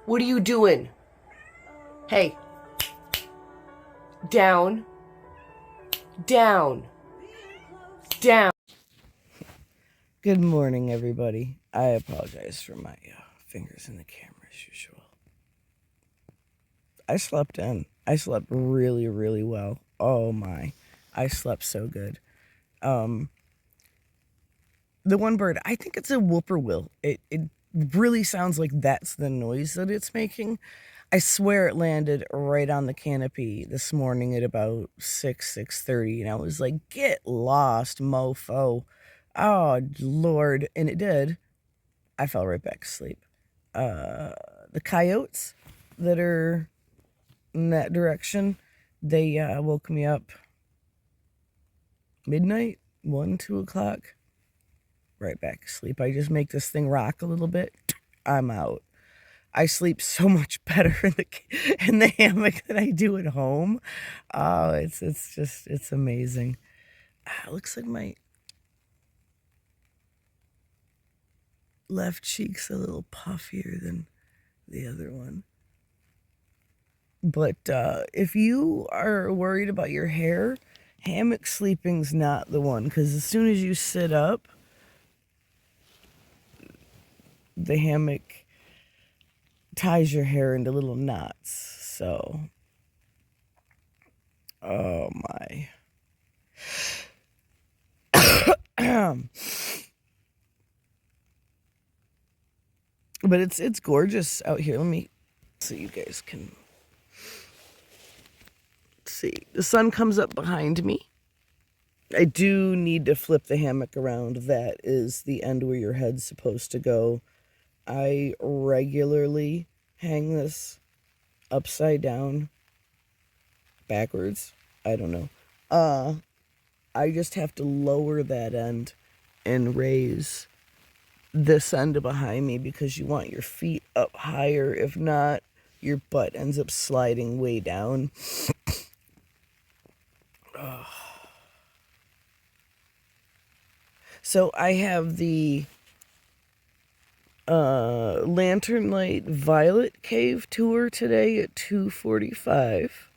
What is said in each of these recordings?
What are you doing? Hey. Down. Down. Down. Good morning, everybody. I apologize for my fingers in the camera as usual. I slept in. I slept really, really well. Oh my. I slept so good. The one bird, I think it's a whippoorwill. It really sounds like that's the noise that it's making. I swear it landed right on the canopy this morning at about 6:30, and I was like, get lost, mofo. Oh, Lord. And it did. I fell right back asleep. The coyotes that are in that direction, they woke me up midnight, 1, 2 o'clock. Right back asleep. I just make this thing rock a little bit. I'm out. I sleep so much better in the hammock than I do at home. Oh, it's amazing. It looks like my left cheek's a little puffier than the other one. But if you are worried about your hair, hammock sleeping's not the one, because as soon as you sit up, the hammock ties your hair into little knots. So, oh my. But it's gorgeous out here. Let me so you guys can see. The sun comes up behind me. I do need to flip the hammock around. That is the end where your head's supposed to go. I regularly hang this upside down, backwards. I don't know. I just have to lower that end and raise this end behind me because you want your feet up higher. If not, your butt ends up sliding way down. So I have the Lantern Light Violet Cave tour today at 2:45.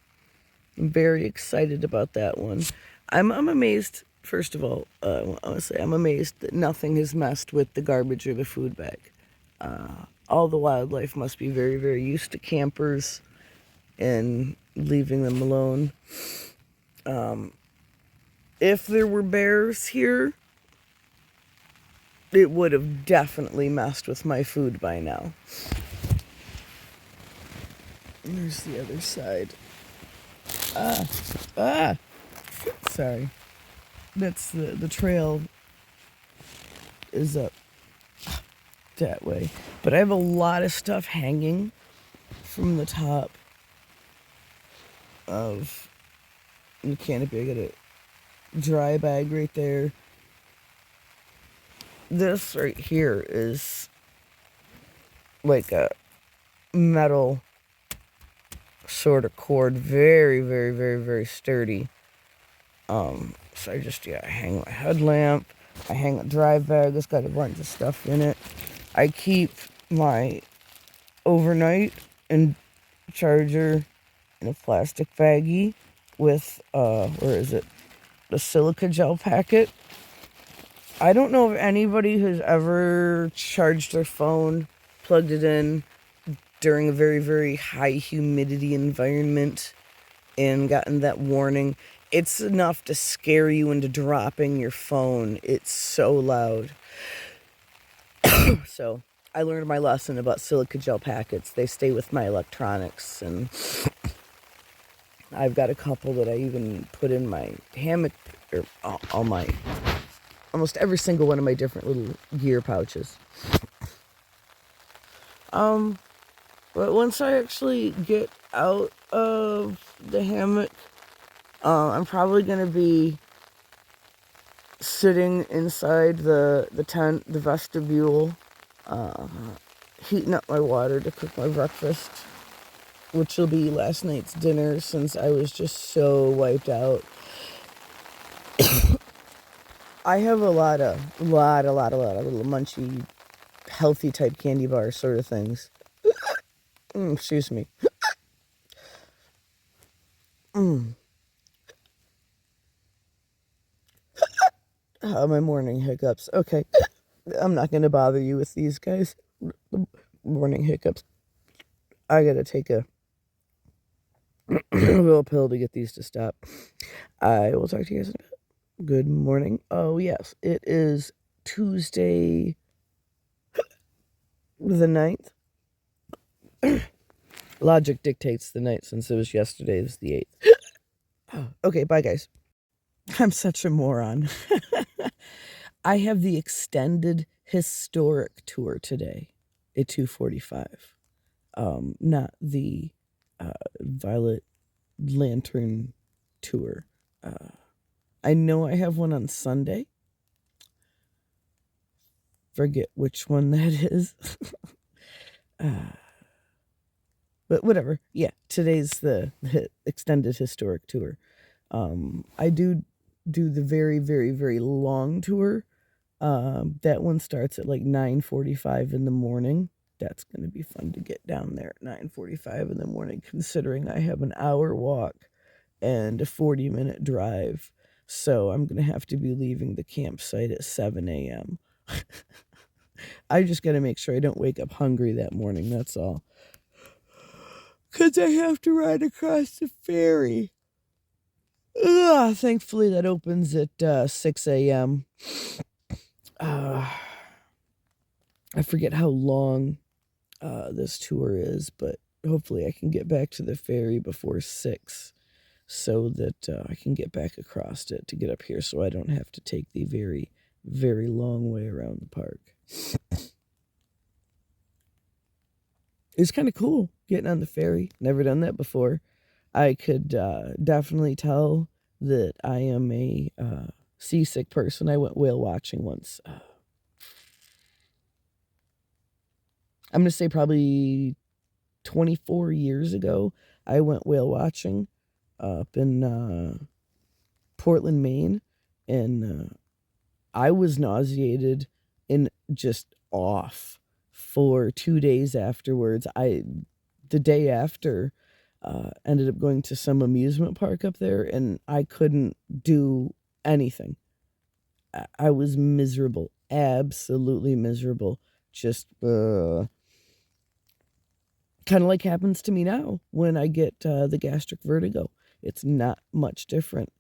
I'm very excited about that one. I'm amazed. First of all, I want to say I'm amazed that nothing has messed with the garbage or the food bag. All the wildlife must be very, very used to campers and leaving them alone. If there were bears here, it would have definitely messed with my food by now. There's the other side. Sorry. That's the trail is up that way. But I have a lot of stuff hanging from the top of the canopy. I got a dry bag right there. This right here is like a metal sort of cord. Very, very, very, very sturdy. So I hang my headlamp. I hang a dry bag. It's got a bunch of stuff in it. I keep my overnight and charger in a plastic baggie with, the silica gel packet. I don't know if anybody has ever charged their phone, plugged it in during a very, very high humidity environment and gotten that warning. It's enough to scare you into dropping your phone. It's so loud. So I learned my lesson about silica gel packets. They stay with my electronics, and I've got a couple that I even put in my hammock, or almost every single one of my different little gear pouches. But once I actually get out of the hammock, I'm probably going to be sitting inside the tent, the vestibule, heating up my water to cook my breakfast, which will be last night's dinner since I was just so wiped out. I have a lot of little munchy, healthy type candy bar sort of things. Excuse me. My morning hiccups. Okay. I'm not going to bother you with these, guys. The morning hiccups. I got to take a little pill to get these to stop. I will talk to you guys in a bit. Good morning. Oh, yes. It is Tuesday the 9th. Logic dictates the 9th since it was yesterday's the 8th. Okay, bye, guys. I'm such a moron. I have the extended historic tour today at 2:45. Not the Violet Lantern tour. I know I have one on Sunday. Forget which one that is. But whatever. Yeah, today's the extended historic tour. I do the very, very, very long tour. That one starts at like 9:45 in the morning. That's going to be fun to get down there at 9:45 in the morning, considering I have an hour walk and a 40-minute drive. So I'm going to have to be leaving the campsite at 7 a.m. I just got to make sure I don't wake up hungry that morning, that's all. Because I have to ride across the ferry. Thankfully, that opens at 6 a.m. I forget how long this tour is, but hopefully I can get back to the ferry before 6 so that I can get back across it to get up here so I don't have to take the very, very long way around the park. It's kind of cool getting on the ferry. Never done that before. I could definitely tell that I am a seasick person. I went whale watching once. I'm going to say probably 24 years ago, I went whale watching up in Portland, Maine, and I was nauseated and just off for 2 days afterwards. The day after, ended up going to some amusement park up there, and I couldn't do anything. I was miserable, absolutely miserable. Just kind of like happens to me now when I get the gastric vertigo. It's not much different.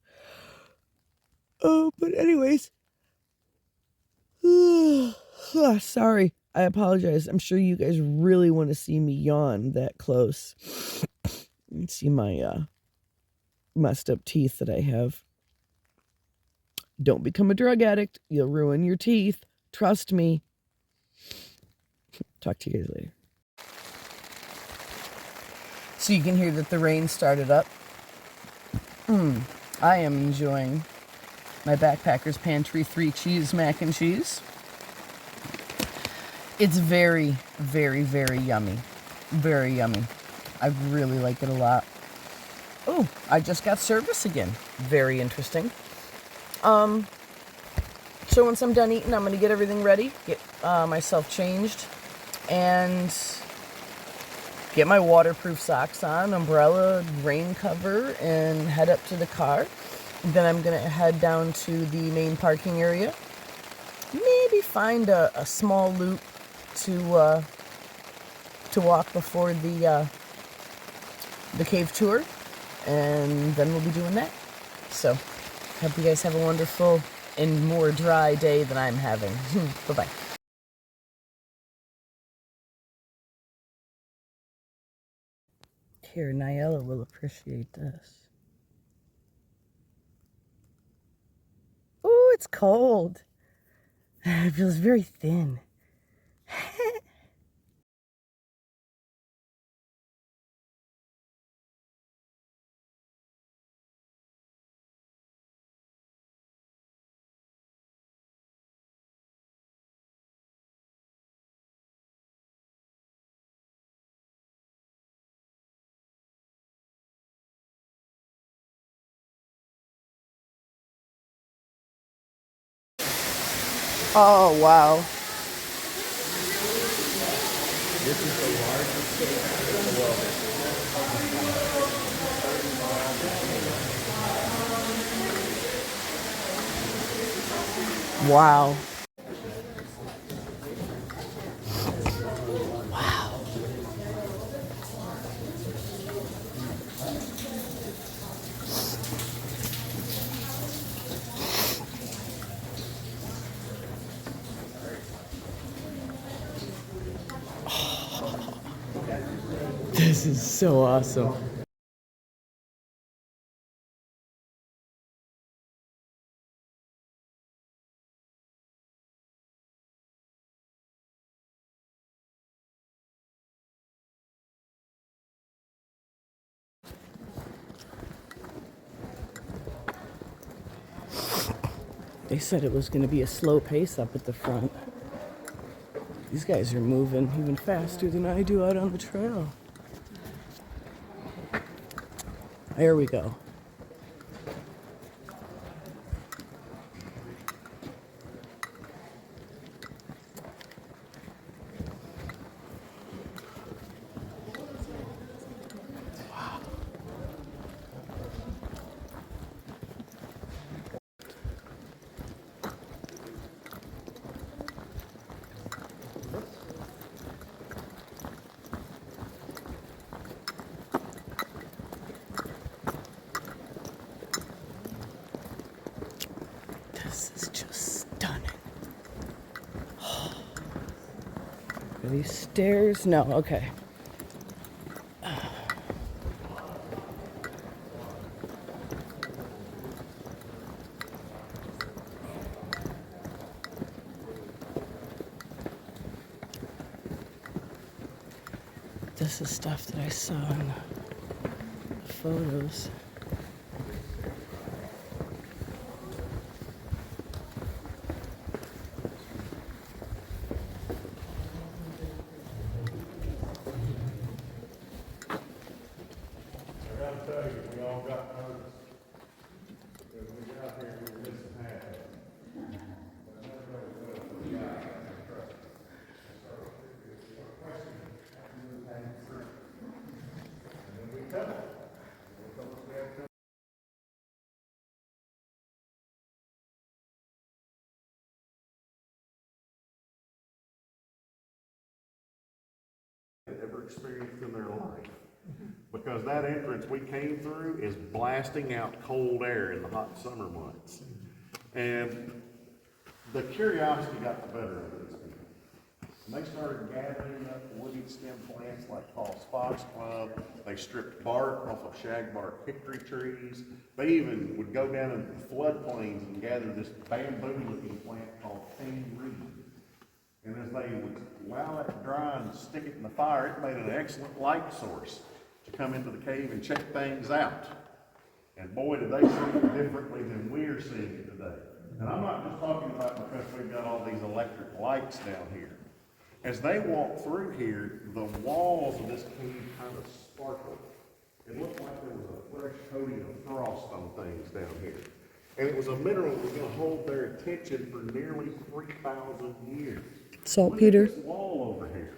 Oh, but anyways, sorry. I apologize. I'm sure you guys really want to see me yawn that close. And see my messed up teeth that I have. Don't become a drug addict. You'll ruin your teeth. Trust me. Talk to you guys later. So you can hear that the rain started up. I am enjoying my Backpacker's Pantry 3 cheese mac and cheese. It's very, very, very yummy. Very yummy. I really like it a lot. Oh, I just got service again. Very interesting. So once I'm done eating, I'm going to get everything ready, get myself changed, and get my waterproof socks on, umbrella, rain cover, and head up to the car. Then I'm going to head down to the main parking area. Maybe find a small loop to walk before the cave tour, and then we'll be doing that. So, hope you guys have a wonderful and more dry day than I'm having. Bye-bye. Here, Nyella will appreciate this. Oh, it's cold. It feels very thin. Oh, wow. This is the largest cave in the world. Wow. This is so awesome. They said it was going to be a slow pace up at the front. These guys are moving even faster than I do out on the trail. There we go. This is just stunning. Are these stairs? No, okay. This is stuff that I saw in the photos. Ever experienced in their life, because that entrance we came through is blasting out cold air in the hot summer months, and the curiosity got the better of these people. And they started gathering up woody stem plants like false foxglove. They stripped bark off of shagbark hickory trees. They even would go down into the floodplains and gather this bamboo-looking plant called cane reed. And as they would allow that to dry and stick it in the fire, it made an excellent light source to come into the cave and check things out. And boy, did they see it differently than we're seeing it today. And I'm not just talking about because we've got all these electric lights down here. As they walked through here, the walls of this cave kind of sparkled. It looked like there was a fresh coating of frost on things down here. And it was a mineral that was going to hold their attention for nearly 3,000 years. Saltpeter. Look at this wall over here.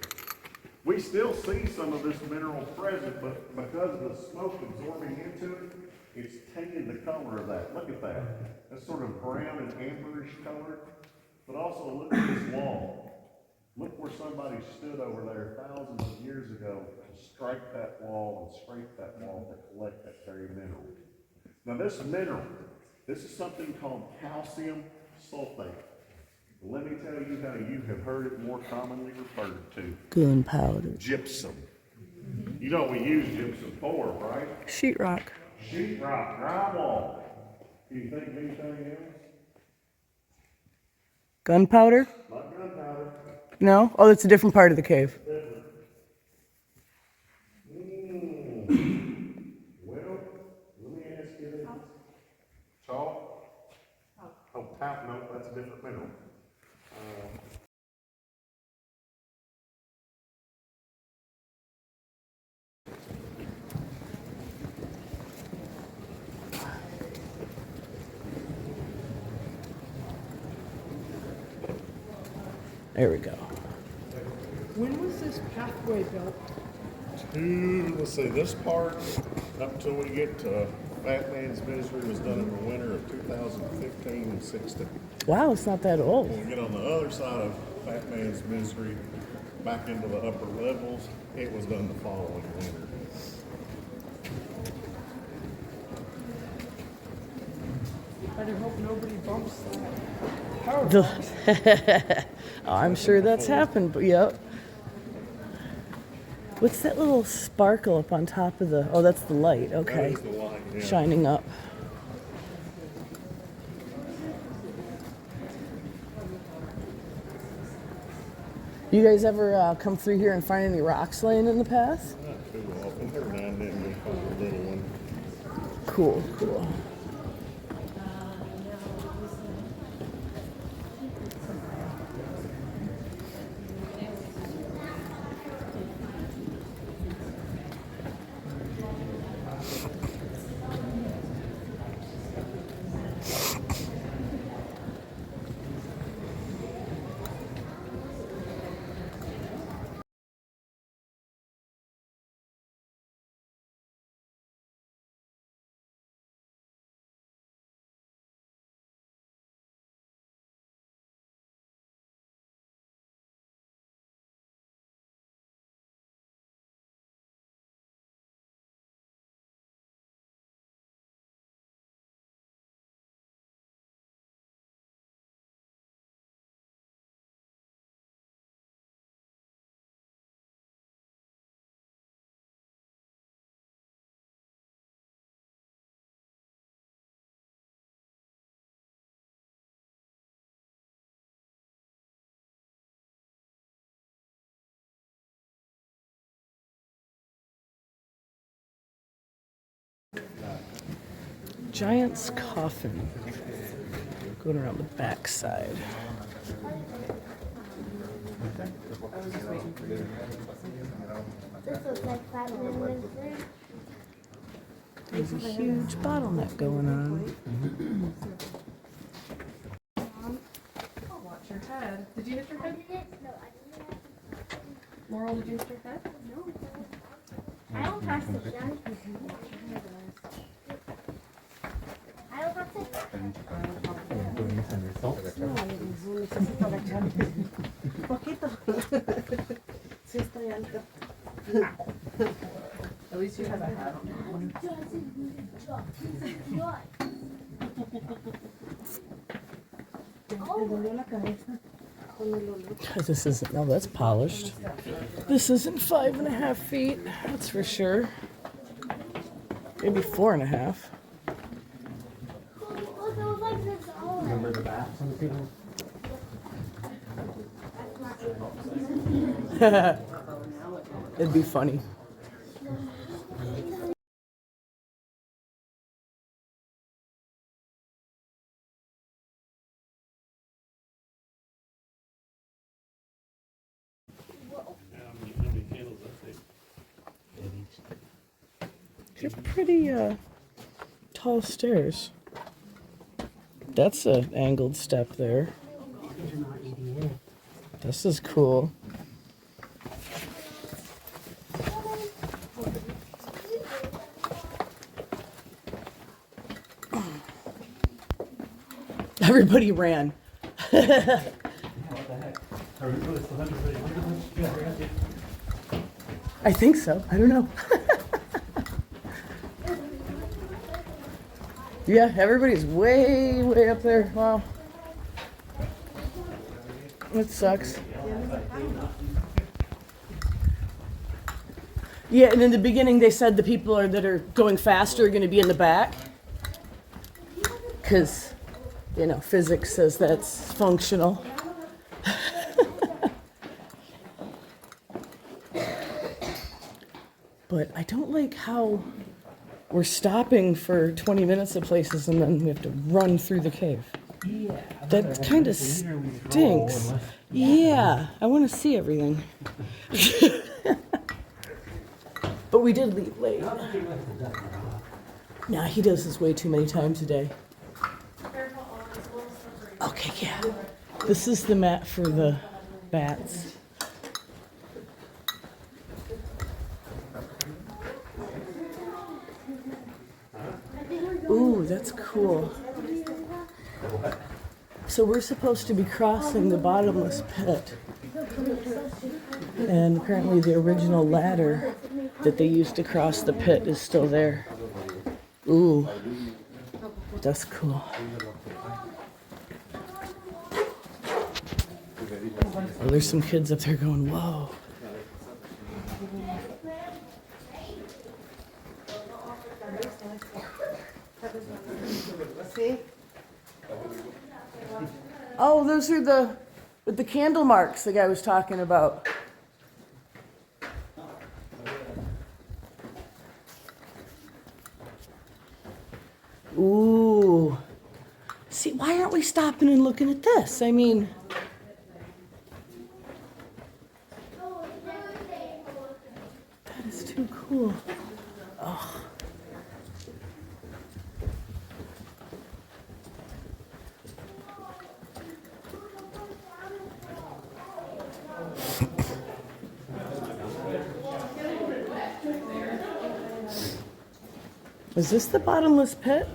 We still see some of this mineral present, but because of the smoke absorbing into it, it's tainted the color of that. Look at that. That's sort of brown and amberish color. But also look at this wall. Look where somebody stood over there thousands of years ago to strike that wall and scrape that wall to collect that very mineral. Now this mineral, this is something called calcium sulfate. Let me tell you how you have heard it more commonly referred to. Gunpowder. Gypsum. You know what we use gypsum for, right? Sheetrock. Sheetrock, drywall. Can you think of anything else? Gunpowder? Not gunpowder. No? Oh, that's a different part of the cave. Well, let me ask you this. Chalk? Oh, talc, no, that's a different mineral. There we go. When was this pathway built? Let's see, this part, up till we get to Fat Man's Misery, was done in the winter of 2015 and 16. Wow, it's not that old. When we get on the other side of Fat Man's Misery, back into the upper levels, it was done the following winter. Better hope nobody bumps that. Oh, I'm sure that's happened, but yep. What's that little sparkle up on top of the? Oh, that's the light. That Okay, is the light, yeah. shining up. You guys ever come through here and find any rocks laying in the path? Not too often. Every now and then we find a little one. Cool, cool. Giant's coffin. Going around the back side. This looks like Fat Man Misery. There's a huge bottleneck going on. Watch your head. Did you hit your head? No, I didn't. Laurel, did you hit your head? No. I don't pass the gun. I don't pass it. At least you have a hat on. This isn't, no, that's polished. This isn't 5.5 feet, that's for sure. Maybe 4.5. Look, it was like this all. Remember the bats on the table? It'd be funny. They're pretty tall stairs. That's an angled step there. This is cool. Everybody ran. I think so. I don't know. Yeah, everybody's way, way up there. Wow. It sucks. Yeah, and in the beginning they said the people that are going faster are going to be in the back. Because, you know, physics says that's functional. But I don't like how we're stopping for 20 minutes at places and then we have to run through the cave. Yeah. That kind of stinks. Yeah, I want to see everything. But we did leave late. Nah, he does this way too many times a day. Okay, yeah. This is the mat for the bats. that's cool. So we're supposed to be crossing the bottomless pit. And apparently the original ladder that they used to cross the pit is still there. Ooh, that's cool. Oh, there's some kids up there going, whoa. Oh, those are the with the candle marks the guy was talking about. Ooh. See, why aren't we stopping and looking at this? I mean, that is too cool. Oh. Is this the bottomless pit?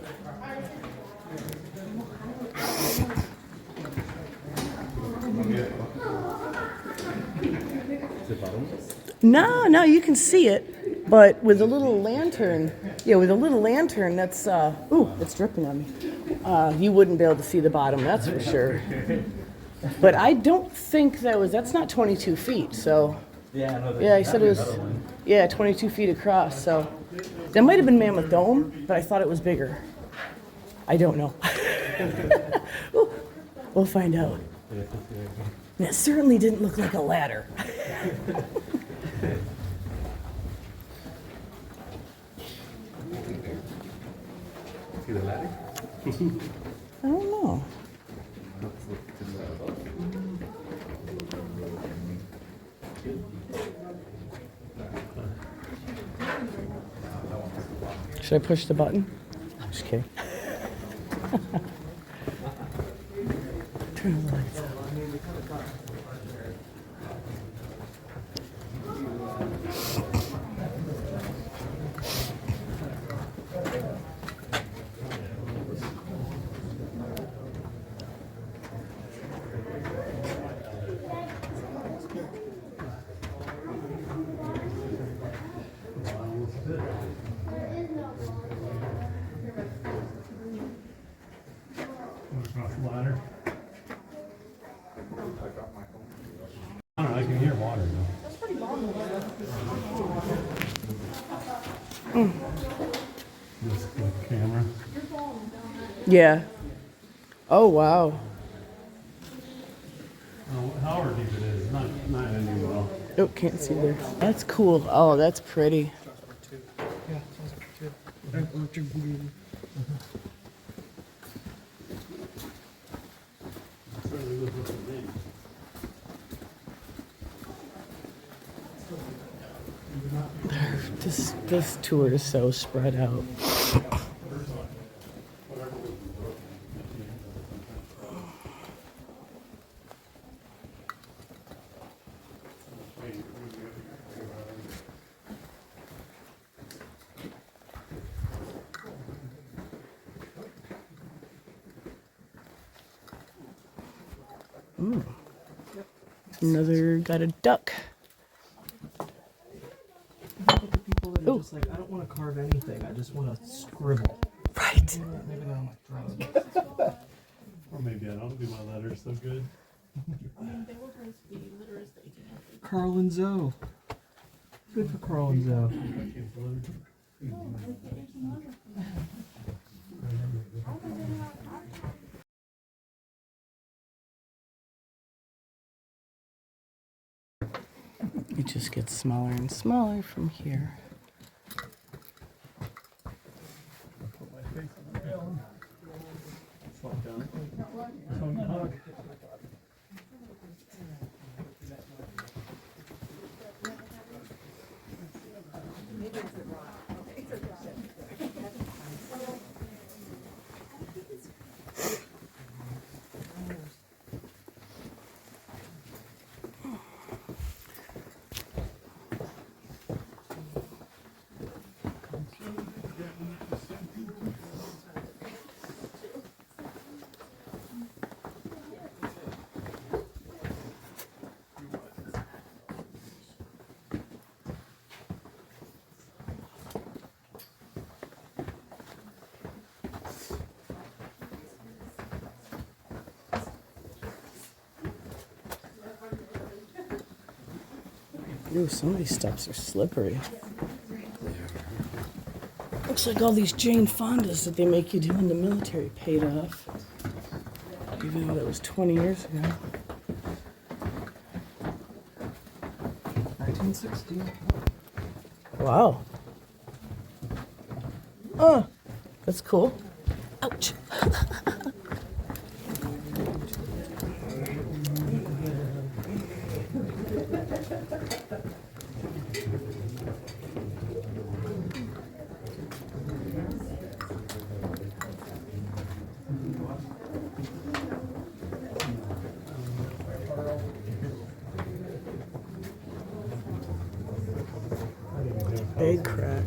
No, you can see it, but with a little lantern, with a little lantern, that's, ooh, it's dripping on me. You wouldn't be able to see the bottom, that's for sure. But I don't think that's not 22 feet, so. Yeah, I said it was, 22 feet across, so. That might have been Mammoth Dome, but I thought it was bigger. I don't know. Ooh, we'll find out. And it certainly didn't look like a ladder. See the ladder? I don't know. Should I push the button? I'm just kidding. Turn the lights out. Ladder. I don't know, I can hear water though. This camera. Yeah. Oh, wow. However deep it is, not ending well. Oh, can't see there. That's cool. Oh, that's pretty. This tour is so spread out. Ooh. Another got a duck. People that are just like, I don't want to carve anything. I just want to scribble. Right. Maybe they're on like drugs. Or maybe I don't do my letters so good. Carl and Zoe. Good for Carl and Zoe. It just gets smaller and smaller from here. Put my face on the ground. Slump down. Tongue hug. Ooh, some of these steps are slippery. Looks like all these Jane Fondas that they make you do in the military paid off. Even though that was 20 years ago. 1960. Wow. Oh, that's cool. Ouch. Egg crack.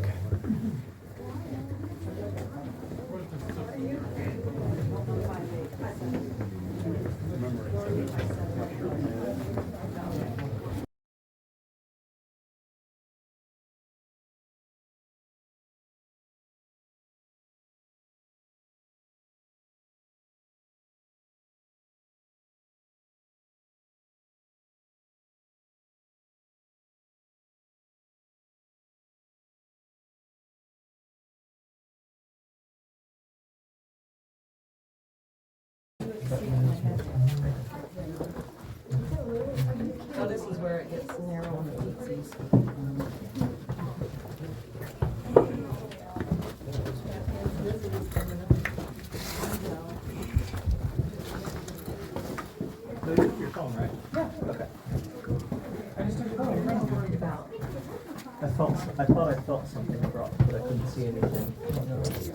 So this is where it gets narrow on the feetsies. No, you took your phone, right? I just took a photo. I'm not worried about. I thought I felt something drop, but I couldn't see anything.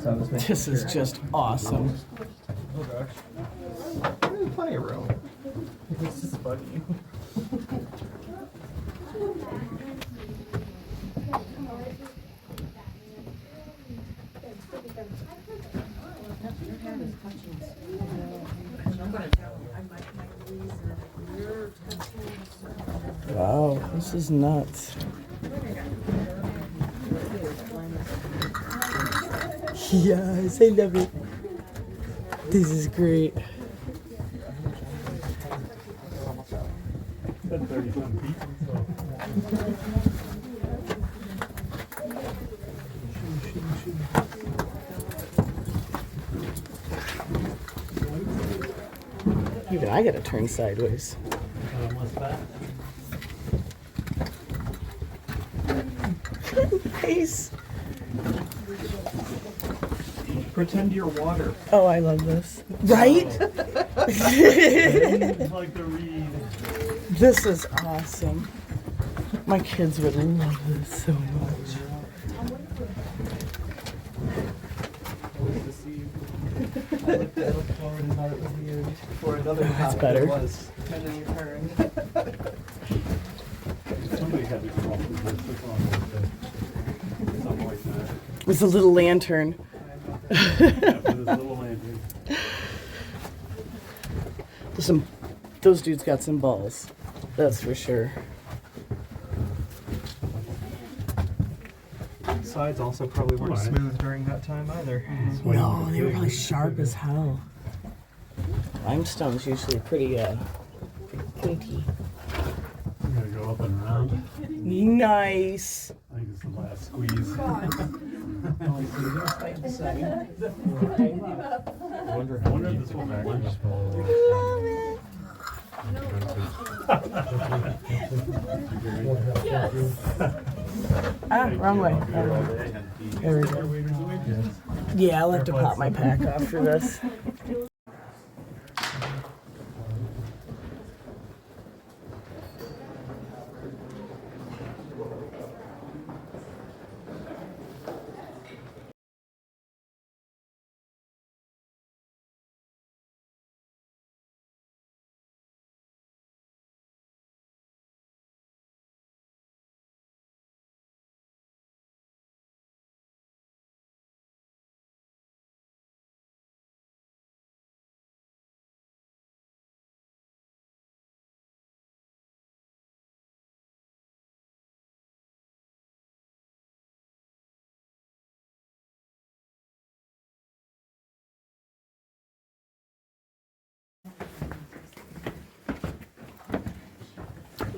So I was making This is just awesome. Oh gosh. There's plenty of room. It's just bugging you. Your hand is touching. I'm gonna tell you. I might lose your Wow, this is nuts. Yes, I love it. This is great. Said 30-some feet, so. Even I gotta turn sideways. What's that? Nice. Pretend you're water. Oh, I love this. Right? Like the reed. This is awesome. My kids would love this so much. I looked forward and thought it was the end for another That's topic. better. It was. And then you turned. Somebody had to come up with this on something like that. With a little lantern. Yeah, with this little lantern. Those dudes got some balls. That's for sure. Sides also probably weren't Right. smooth during that time either. No, they were really sharp as hell. Limestone's usually pretty pointy. I'm gonna go up and around. Nice. I think it's the last squeeze. I wonder if this will actually. Ah, wrong way. There we go. Yeah, I'll have to pop my pack off for this.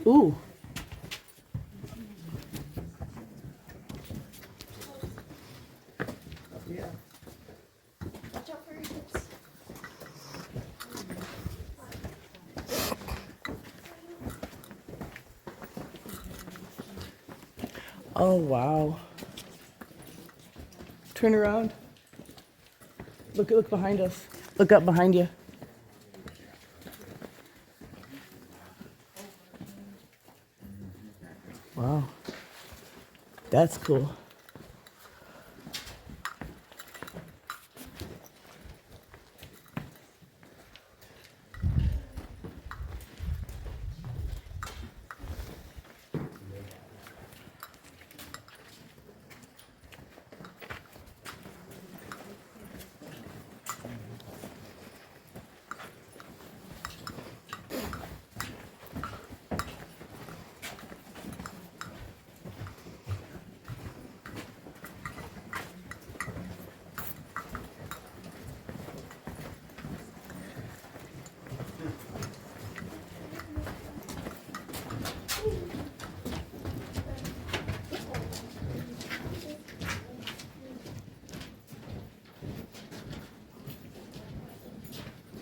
Ooh, Oh, wow. Turn around. Look behind us. Look up behind you. Wow. That's cool.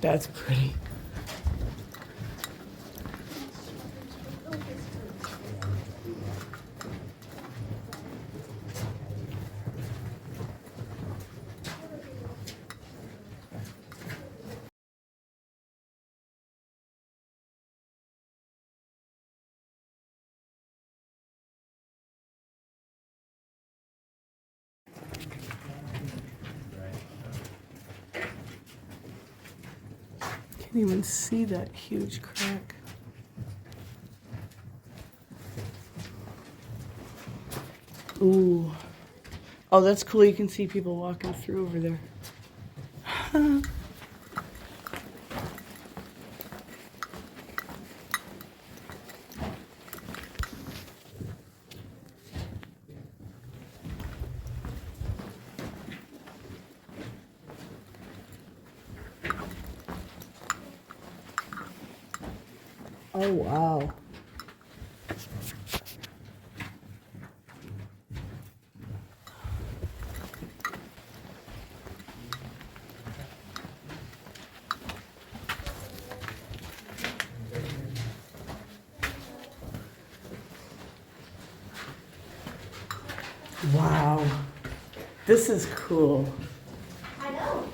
That's pretty. Can't even see that huge crack. Ooh. Oh, that's cool. You can see people walking through over there. Oh, wow. Wow. This is cool. I know.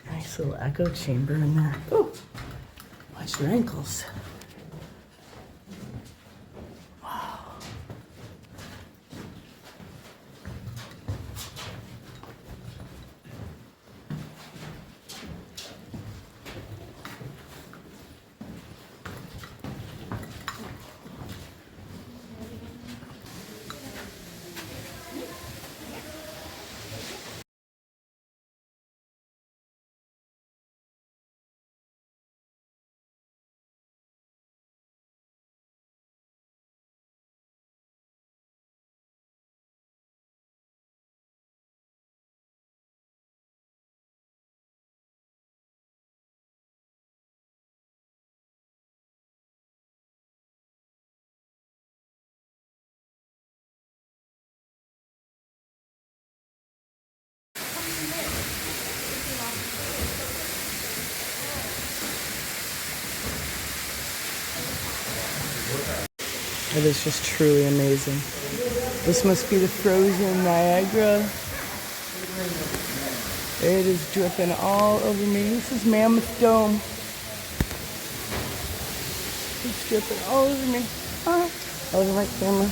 Nice little echo chamber in there. Ooh. Watch your ankles. It is just truly amazing. This must be the frozen Niagara. It is dripping all over me. This is Mammoth Dome. It's dripping all over me. Over my camera.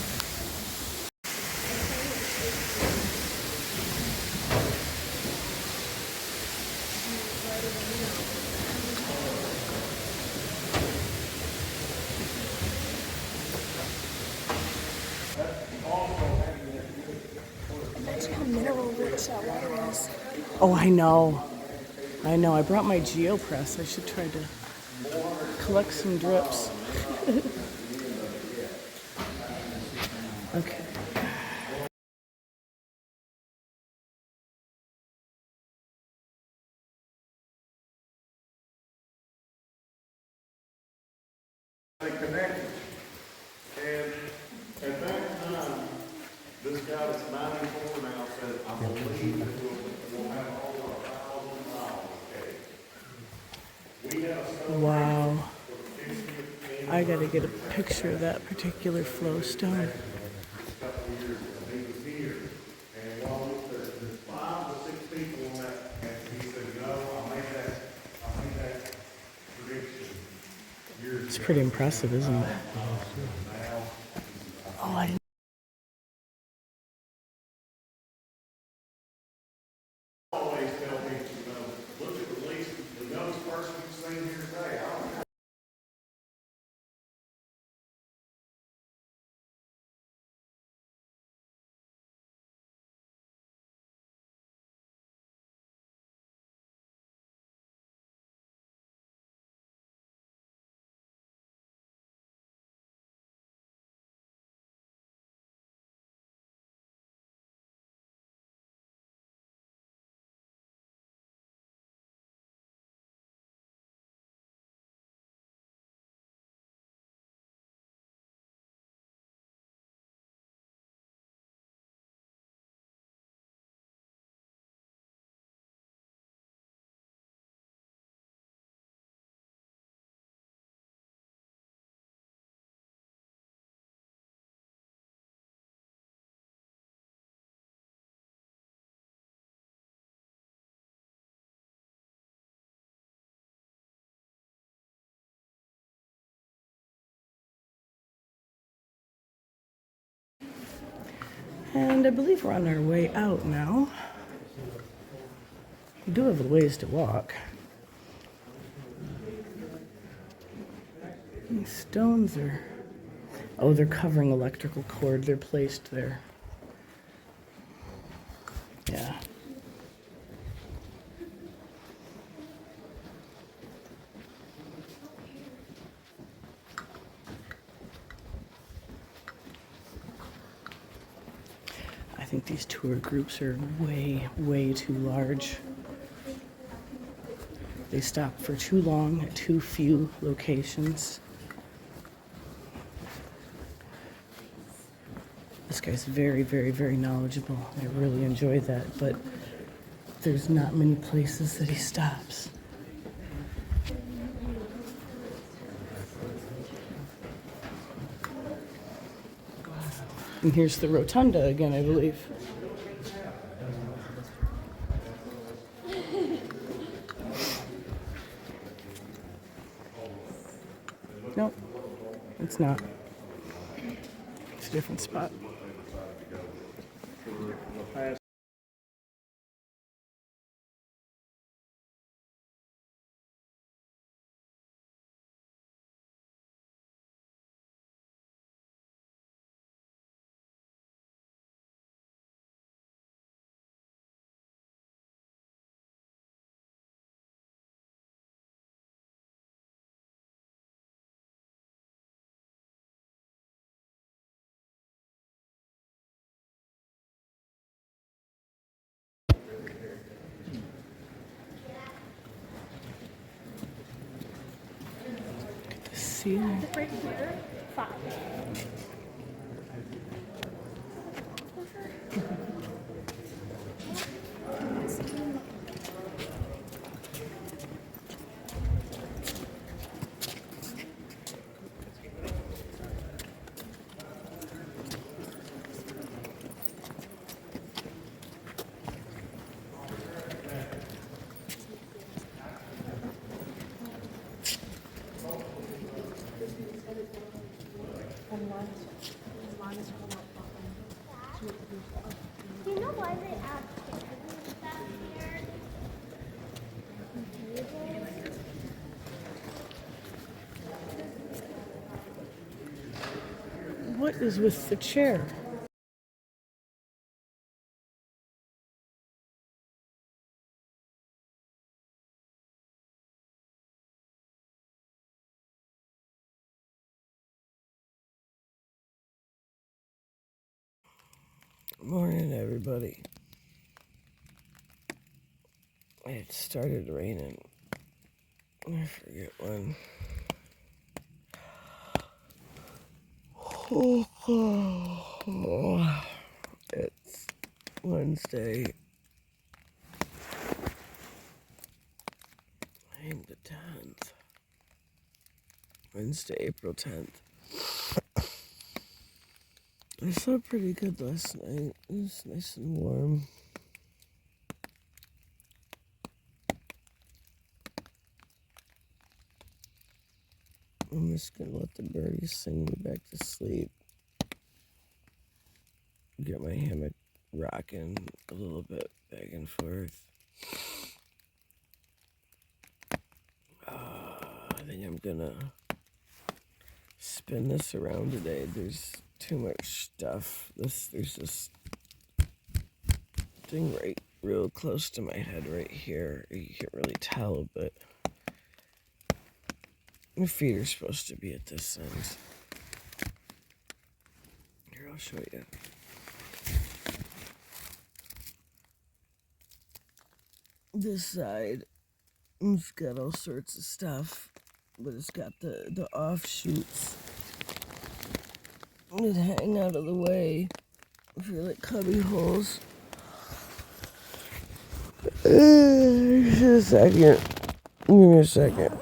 Imagine how mineral rich that water is. Oh, I know. I know. I brought my GeoPress. I should try to collect some drips. Okay. They connected. And at that time, this guy that's 94 now said, I believe that we'll have over $1,000 cave. Wow. I gotta get a picture of that particular flow stone. He was here, and while there's 5 to 6 people on that, and he said, I made that prediction years It's pretty impressive, isn't it? Oh, I didn't. always tell me, look at the youngest person you've seen here today. And I believe we're on our way out now. We do have a ways to walk. These stones are... Oh, they're covering electrical cord. They're placed there. Yeah. I think these tour groups are way, way too large. They stop for too long at too few locations. This guy's very, very, very knowledgeable. I really enjoy that, but there's not many places that he stops. And here's the rotunda again, I believe. Nope, it's not. It's a different spot. The ceiling. Right here, 5. Do you know why they add chickens back here? What is with the chair? Morning, everybody. It started raining. I forget when. It's Wednesday. I'm the 10th. Wednesday, April 10th. I slept pretty good last night. It was nice and warm. I'm just gonna let the birdies sing me back to sleep. Get my hammock rocking a little bit back and forth. I think I'm gonna spin this around today. There's too much stuff. There's this thing right real close to my head right here. You can't really tell, but my feet are supposed to be at this end. Here, I'll show you. This side, it's got all sorts of stuff, but it's got the offshoots that hang out of the way for like cubby holes. Just a second. Give me a second.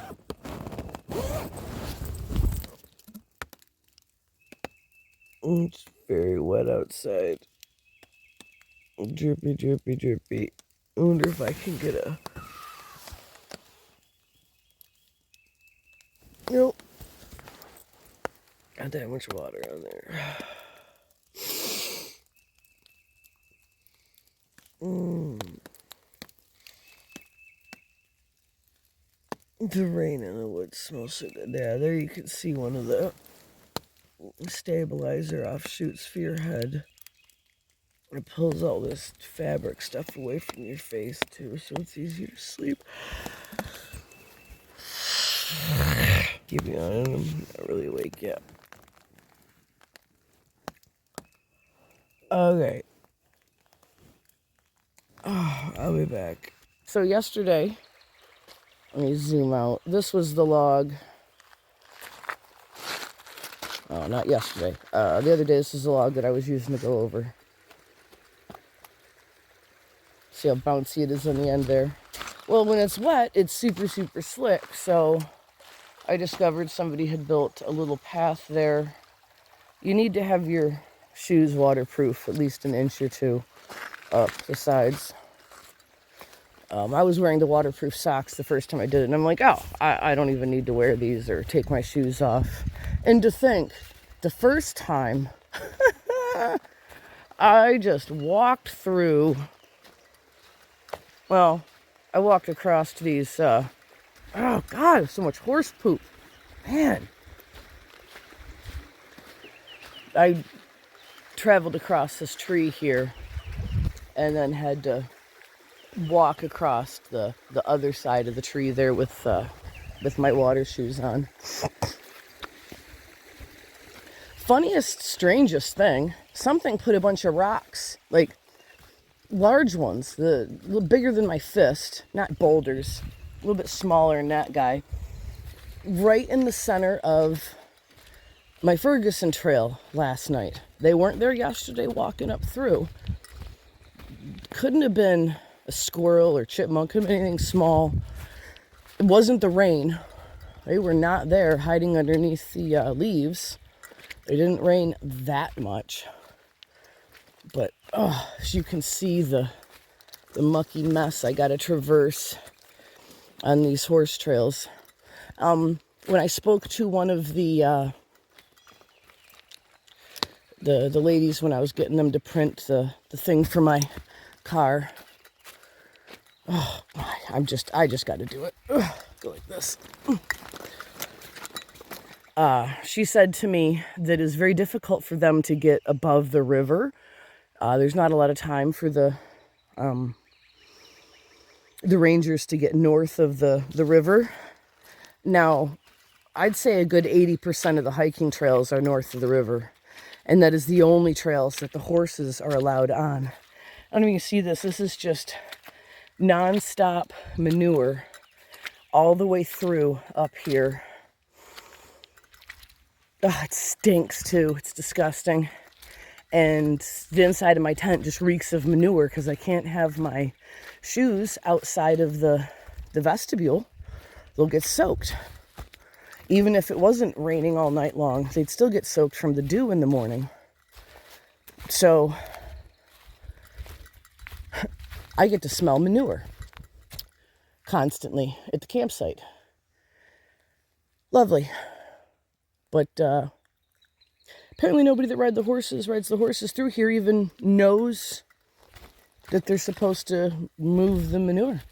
It's very wet outside. Drippy, drippy, drippy. I wonder if I can get a... Nope. Not that much water on there. The rain in the woods smells so good. Yeah, there you can see one of the stabilizer offshoots for your head. It pulls all this fabric stuff away from your face too, so it's easier to sleep. Keep me on, I'm not really awake yet. Okay. Oh, I'll be back. So yesterday, let me zoom out. This was the log. Oh, not yesterday. The other day, this is the log that I was using to go over. See how bouncy it is on the end there? Well, when it's wet, it's super, super slick. So I discovered somebody had built a little path there. You need to have your shoes waterproof, at least an inch or two up the sides. I was wearing the waterproof socks the first time I did it, and I'm like, oh, I don't even need to wear these or take my shoes off. And to think, the first time, I just walked through, well, I walked across these, oh God, so much horse poop. Man. I traveled across this tree here and then had to walk across the other side of the tree there with my water shoes on. Funniest, strangest thing, something put a bunch of rocks, like large ones, a little bigger than my fist, not boulders, a little bit smaller than that guy, right in the center of my Ferguson trail last night. They weren't there yesterday walking up through. Couldn't have been a squirrel or chipmunk, couldn't have been anything small. It wasn't the rain. They were not there hiding underneath the leaves. It didn't rain that much. But, as you can see, the mucky mess I got to traverse on these horse trails. When I spoke to one of the ladies when I was getting them to print the thing for my car, oh my, I just got to do it. Go like this. She said to me that it's very difficult for them to get above the river. There's not a lot of time for the rangers to get north of the river. Now, I'd say a good 80% of the hiking trails are north of the river, and that is the only trails that the horses are allowed on. I don't know if you can see this. This is just non-stop manure all the way through up here. Oh, it stinks too. It's disgusting. And the inside of my tent just reeks of manure because I can't have my shoes outside of the vestibule. They'll get soaked. even if it wasn't raining all night long, they'd still get soaked from the dew in the morning. So I get to smell manure constantly at the campsite. Lovely. But apparently nobody that rides the horses through here even knows that they're supposed to move the manure.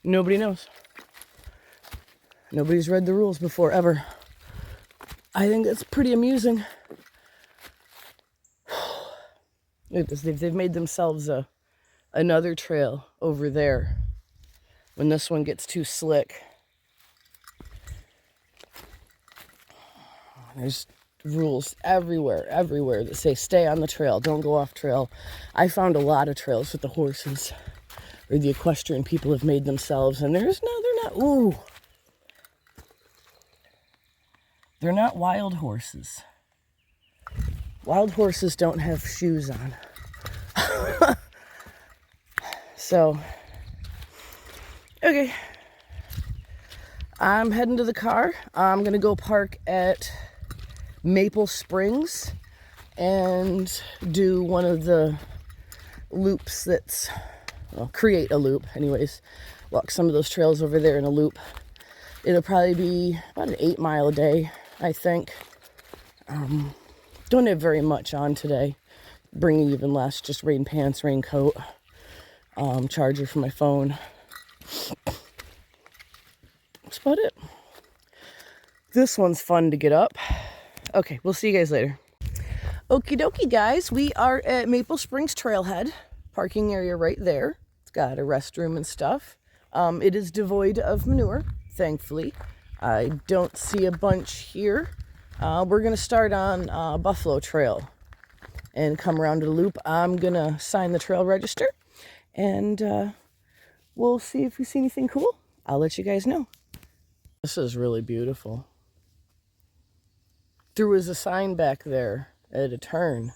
Nobody knows. Nobody's read the rules before, ever. I think that's pretty amusing. They've made themselves another trail over there when this one gets too slick. There's rules everywhere that say stay on the trail, don't go off trail. I found a lot of trails with the horses, or the equestrian people have made themselves, and they're not wild horses. Wild horses don't have shoes on. So, okay. I'm heading to the car. I'm going to go park at Maple Springs and do one of the loops that's, well, create a loop anyways. Walk some of those trails over there in a loop. It'll probably be about an 8 mile a day, I think. Don't have very much on today. Bringing even less, just rain pants, raincoat, charger for my phone. That's about it. This one's fun to get up. Okay, we'll see you guys later. Okie dokie, guys. We are at Maple Springs Trailhead. Parking area right there. It's got a restroom and stuff. It is devoid of manure, thankfully. I don't see a bunch here. We're going to start on Buffalo Trail and come around to the loop. I'm going to sign the trail register, and we'll see if we see anything cool. I'll let you guys know. This is really beautiful. There was a sign back there at a turn.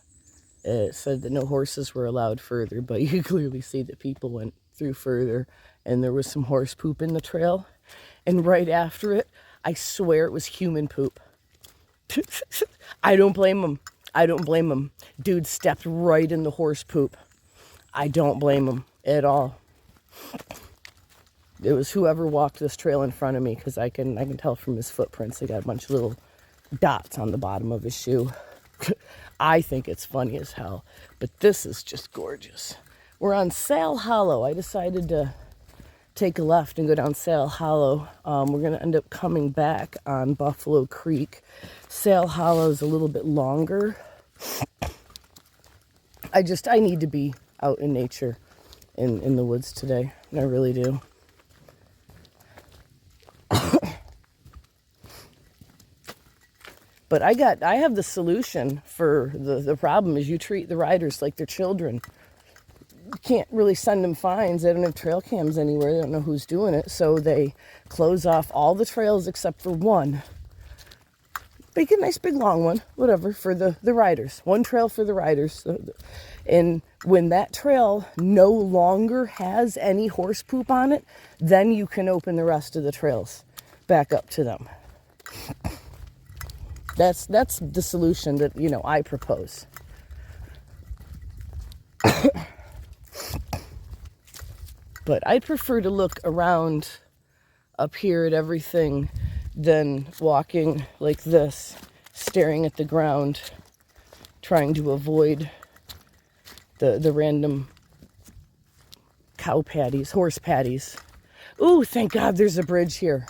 It said that no horses were allowed further, but you could clearly see that people went through further, and there was some horse poop in the trail. And right after it, I swear it was human poop. I don't blame him. I don't blame him. Dude stepped right in the horse poop. I don't blame him at all. It was whoever walked this trail in front of me, because I can tell from his footprints. They got a bunch of little dots on the bottom of his shoe. I think it's funny as hell, but this is just gorgeous. We're on Sal Hollow. I decided to take a left and go down Sal Hollow. We're going to end up coming back on Buffalo Creek. Sal Hollow is a little bit longer. I need to be out in nature in the woods today. I really do. But I have the solution for the problem is you treat the riders like they're children. You can't really send them fines. They don't have trail cams anywhere. They don't know who's doing it. So they close off all the trails except for one. Make a nice big long one, whatever, for the riders. One trail for the riders. And when that trail no longer has any horse poop on it, then you can open the rest of the trails back up to them. That's the solution that, I propose. But I'd prefer to look around up here at everything than walking like this, staring at the ground, trying to avoid the random cow patties, horse patties. Ooh, thank God there's a bridge here.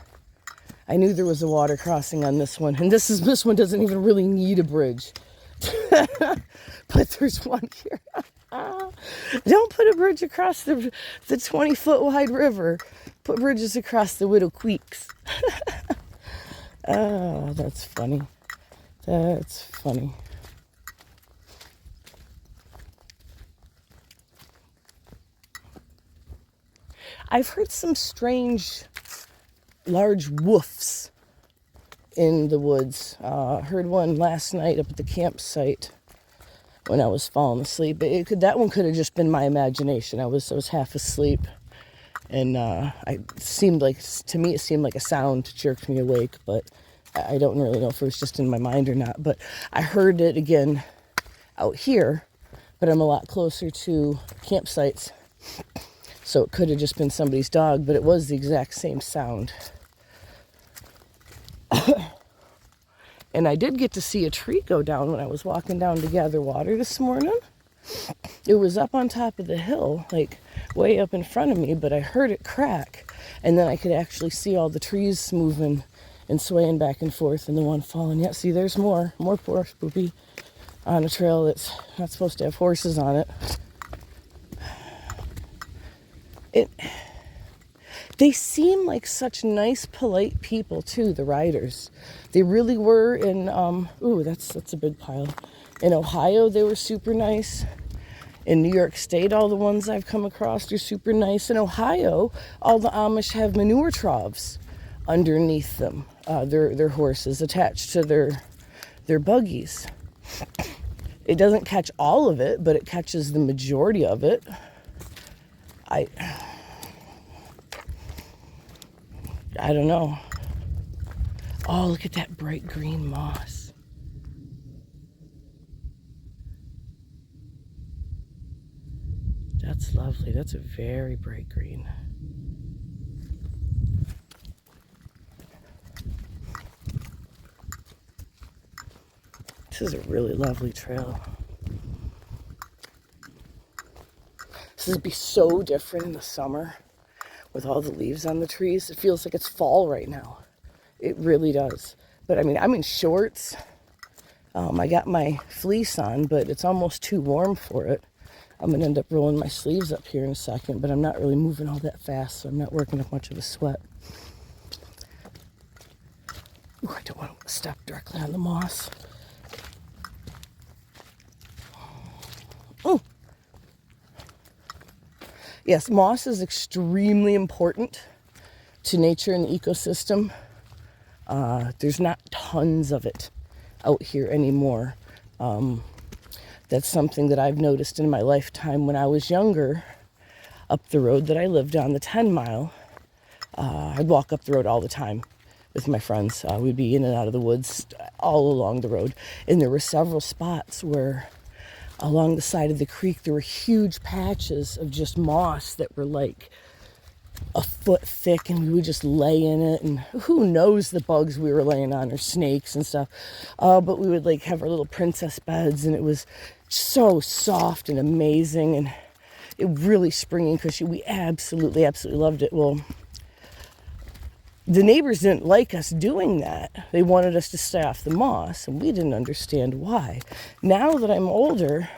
I knew there was a water crossing on this one, and this one doesn't even really need a bridge. But there's one here. Don't put a bridge across the 20-foot wide river. Put bridges across the Widow Creeks. Oh, that's funny. That's funny. I've heard some strange large woofs in the woods. Heard one last night up at the campsite when I was falling asleep. That one could have just been my imagination. I was half asleep, and to me it seemed like a sound jerked me awake, but I don't really know if it was just in my mind or not, but I heard it again out here, but I'm a lot closer to campsites, so it could have just been somebody's dog, but it was the exact same sound. And I did get to see a tree go down when I was walking down to gather water this morning. It was up on top of the hill, like way up in front of me, but I heard it crack, and then I could actually see all the trees moving and swaying back and forth, and the one falling. Yeah, see, there's more poor spoopy on a trail that's not supposed to have horses on it. They seem like such nice, polite people too, the riders. They really were in, ooh, that's a big pile. In Ohio, they were super nice. In New York State, all the ones I've come across are super nice. In Ohio, all the Amish have manure troughs underneath them, their horses attached to their buggies. It doesn't catch all of it, but it catches the majority of it. I don't know. Oh, look at that bright green moss. That's lovely. That's a very bright green. This is a really lovely trail. This would be so different in the summer with all the leaves on the trees. It feels like it's fall right now. It really does. But I mean, I'm in shorts. I got my fleece on, but it's almost too warm for it. I'm gonna end up rolling my sleeves up here in a second, but I'm not really moving all that fast, so I'm not working up much of a sweat. Ooh, I don't want to step directly on the moss. Oh. Yes, moss is extremely important to nature and the ecosystem. There's not tons of it out here anymore. That's something that I've noticed in my lifetime. When I was younger, up the road that I lived on, the 10 mile, I'd walk up the road all the time with my friends. We'd be in and out of the woods all along the road. And there were several spots where along the side of the creek, there were huge patches of just moss that were like a foot thick, and we would just lay in it, and who knows the bugs we were laying on, or snakes and stuff. But we would like have our little princess beds, and it was so soft and amazing, and it really springy and cushy. We absolutely loved it. Well, the neighbors didn't like us doing that. They wanted us to stay off the moss, and we didn't understand why. Now that I'm older,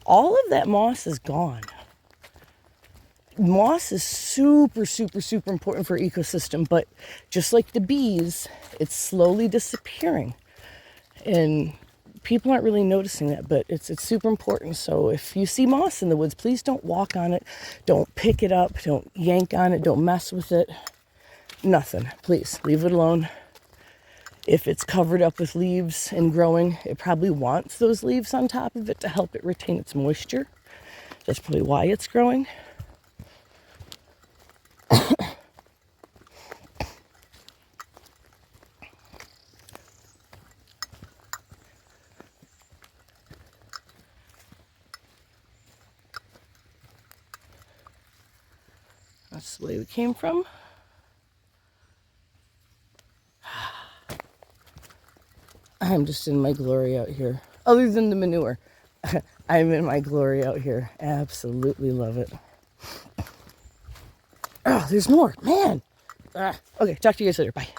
all of that moss is gone. Moss is super important for ecosystem, but just like the bees, it's slowly disappearing. And people aren't really noticing that, but it's super important. So if you see moss in the woods, please don't walk on it. Don't pick it up. Don't yank on it. Don't mess with it. Nothing. Please leave it alone. If it's covered up with leaves and growing, it probably wants those leaves on top of it to help it retain its moisture. That's probably why it's growing. That's the way we came from. I'm just in my glory out here. Other than the manure, I'm in my glory out here. Absolutely love it. Oh, there's more. Man. Okay, talk to you guys later. Bye.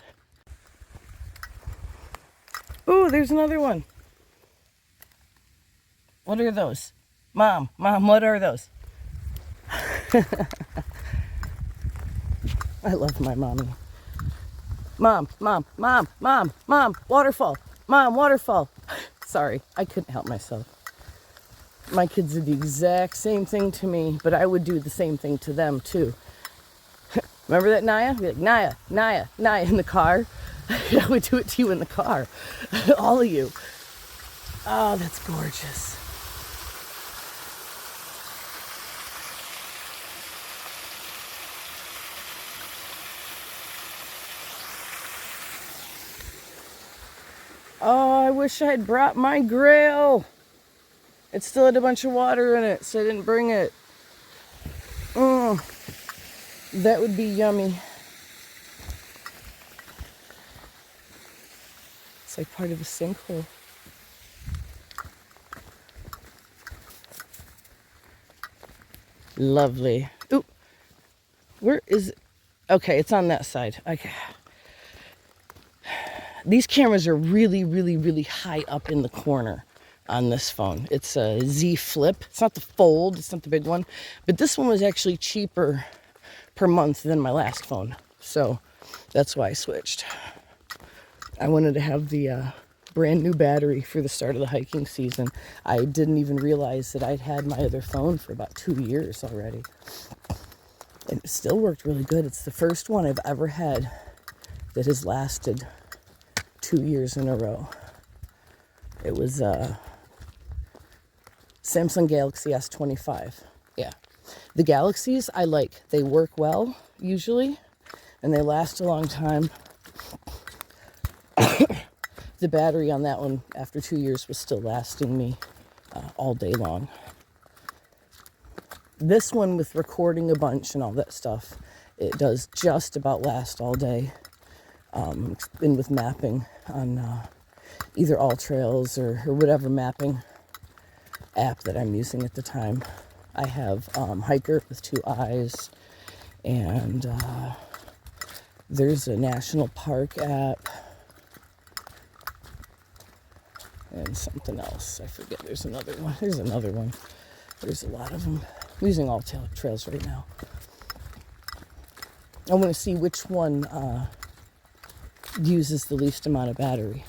Ooh, there's another one. What are those? Mom, what are those? I love my mommy. Mom, waterfall. Mom, waterfall. Sorry, I couldn't help myself. My kids did the exact same thing to me, but I would do the same thing to them too. Remember that, Naya? Be like, Naya in the car. I would do it to you in the car. All of you. Oh, that's gorgeous. Oh, I wish I had brought my grill. It still had a bunch of water in it, so I didn't bring it. Mm, that would be yummy. It's like part of a sinkhole. Lovely. Ooh, where is it? Okay, it's on that side. Okay. These cameras are really, really, really high up in the corner on this phone. It's a Z Flip. It's not the Fold, it's not the big one. But this one was actually cheaper per month than my last phone. So that's why I switched. I wanted to have the brand new battery for the start of the hiking season. I didn't even realize that I'd had my other phone for about 2 years already. And it still worked really good. It's the first one I've ever had that has lasted 2 years in a row. It was Samsung Galaxy S25. Yeah. The Galaxies I like. They work well, usually, and they last a long time. The battery on that one, after 2 years, was still lasting me all day long. This one, with recording a bunch and all that stuff, it does just about last all day. It's been with mapping on either All Trails or whatever mapping app that I'm using at the time. I have Hiker with 2 eyes, and there's a national park app, and something else. I forget. There's another one. There's another one. There's a lot of them. I'm using All Trails right now. I want to see which one uses the least amount of battery.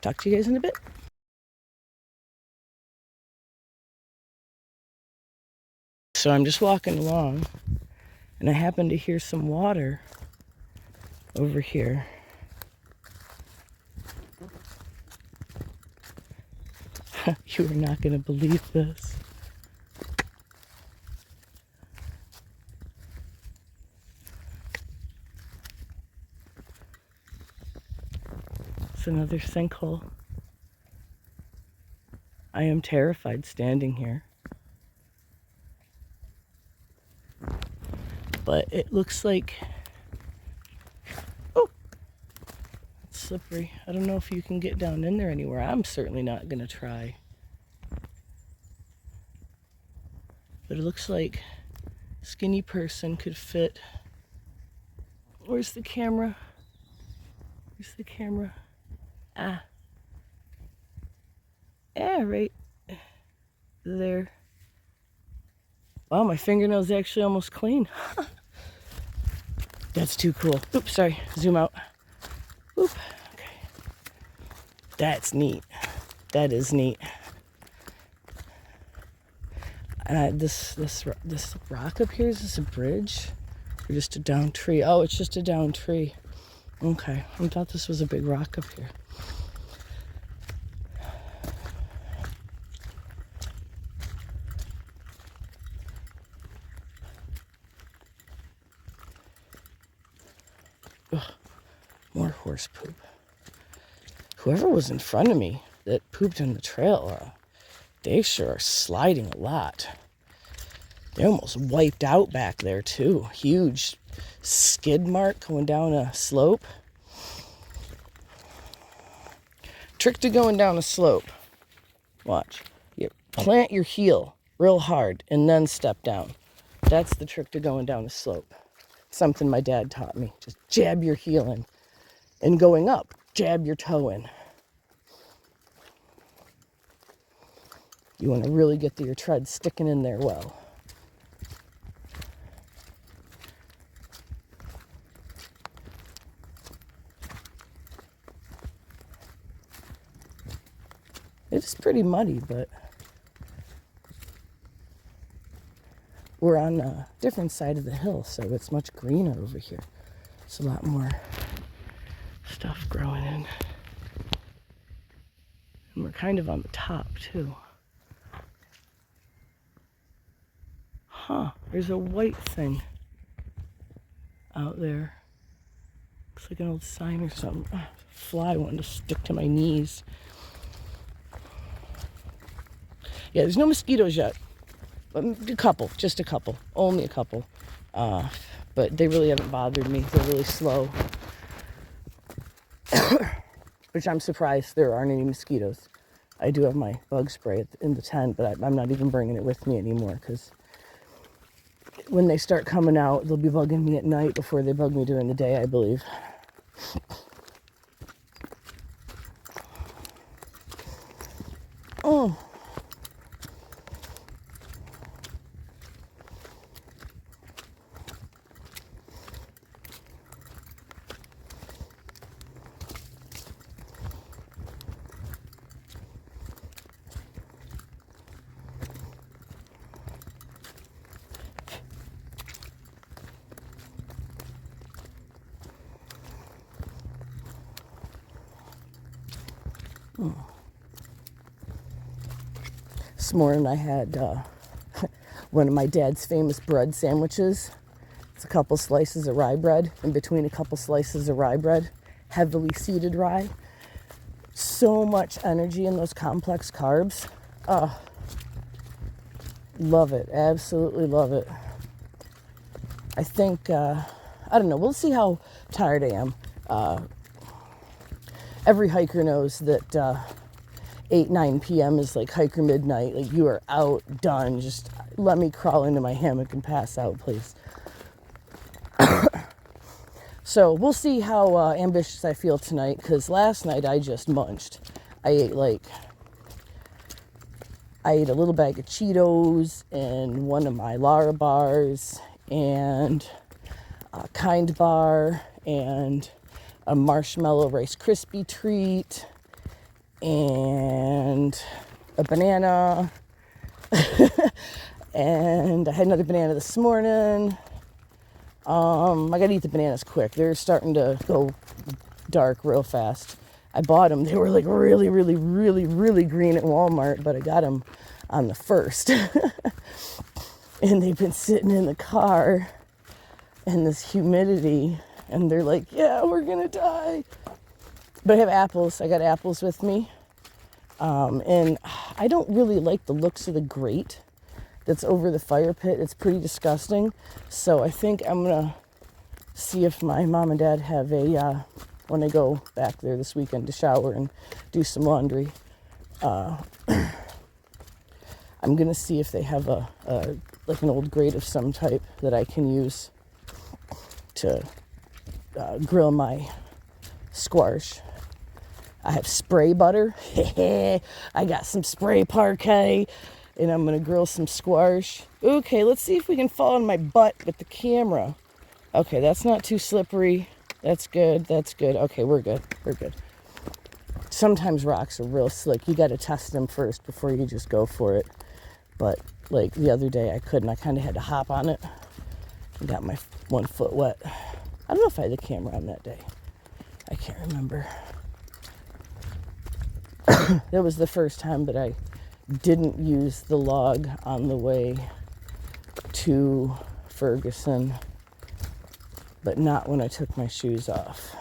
Talk to you guys in a bit. So I'm just walking along, and I happen to hear some water over here. You are not going to believe this. It's another sinkhole. I am terrified standing here. But it looks like, oh, it's slippery. I don't know if you can get down in there anywhere. I'm certainly not going to try. But it looks like a skinny person could fit. Where's the camera? Where's the camera? Ah. Yeah, right there. Wow, my fingernail's actually almost clean. That's too cool. Oops, sorry. Zoom out. Oop. Okay. That's neat. That is neat. And this rock up here, is this a bridge? Or just a down tree? Oh, it's just a down tree. Okay. I thought this was a big rock up here. Ugh, more horse poop. Whoever was in front of me that pooped on the trail, they sure are sliding a lot. They almost wiped out back there too. Huge skid mark going down a slope. Trick to going down a slope. Watch. You plant your heel real hard and then step down. That's the trick to going down a slope. Something my dad taught me. Just jab your heel in. And going up, jab your toe in. You want to really get your tread sticking in there well. It's pretty muddy, but we're on a different side of the hill, so it's much greener over here. It's a lot more stuff growing in. And we're kind of on the top, too. Huh, there's a white thing out there. Looks like an old sign or something. Fly wanted to stick to my knees. Yeah, there's no mosquitoes yet. A couple, just a couple, only a couple. But they really haven't bothered me. They're really slow. Which I'm surprised there aren't any mosquitoes. I do have my bug spray in the tent, but I'm not even bringing it with me anymore because when they start coming out, they'll be bugging me at night before they bug me during the day, I believe. Oh. This morning I had one of my dad's famous bread sandwiches. It's a couple slices of rye bread, in between a couple slices of rye bread, heavily seeded rye. So much energy in those complex carbs. Love it, absolutely love it. I think, I don't know, we'll see how tired I am. Every hiker knows that 8, 9 p.m. is like hiker midnight. Like, you are out, done. Just let me crawl into my hammock and pass out, please. So we'll see how ambitious I feel tonight, because last night I just munched. I ate a little bag of Cheetos and one of my Lara bars and a Kind bar and a marshmallow Rice Krispie treat and a banana. And I had another banana this morning. I gotta eat the bananas quick. They're starting to go dark real fast. I bought them. They were like really, really, really, really green at Walmart, but I got them on the 1st. And they've been sitting in the car in this humidity, and they're like, yeah, we're gonna die. But I have apples. I got apples with me. And I don't really like the looks of the grate that's over the fire pit. It's pretty disgusting. So I think I'm gonna see if my mom and dad have when I go back there this weekend to shower and do some laundry, I'm gonna see if they have like an old grate of some type that I can use to grill my squash. I have spray butter. I got some spray parquet, and I'm gonna grill some squash. Okay, let's see if we can fall on my butt with the camera. Okay, that's not too slippery. That's good, that's good. Okay, we're good, we're good. Sometimes rocks are real slick. You gotta test them first before you just go for it. But like the other day I couldn't. I kind of had to hop on it and got my one foot wet. I don't know if I had the camera on that day. I can't remember. That was the first time that I didn't use the log on the way to Ferguson, but not when I took my shoes off.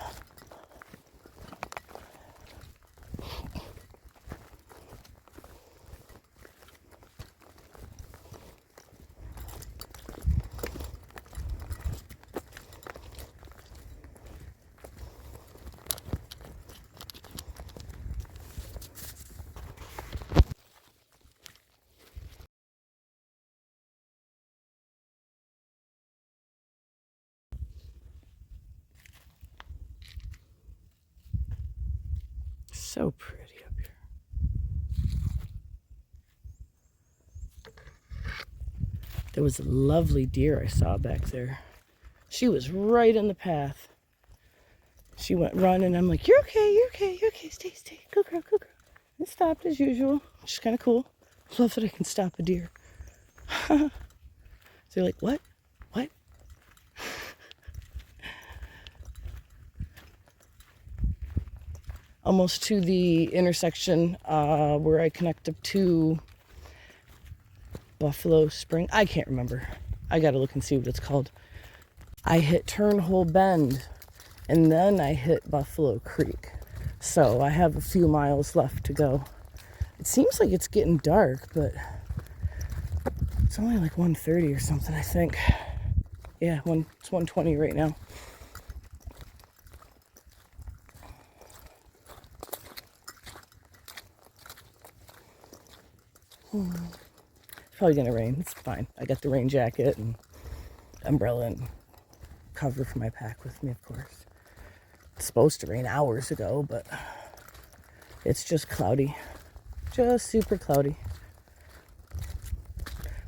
So pretty up here. There was a lovely deer I saw back there. She was right in the path. She went running. I'm like, you're okay, you're okay, you're okay. Stay, stay. Go, girl, go, girl. It stopped as usual, which is kind of cool. Love that I can stop a deer. So you're like, what? What? Almost to the intersection where I connect up to Buffalo Spring. I can't remember. I gotta look and see what it's called. I hit Turnhole Bend, and then I hit Buffalo Creek. So I have a few miles left to go. It seems like it's getting dark, but it's only like 1:30 or something, I think. Yeah, it's 1:20 right now. It's probably gonna rain. It's fine. I got the rain jacket and umbrella and cover for my pack with me, of course. It's supposed to rain hours ago, but it's just cloudy. Just super cloudy.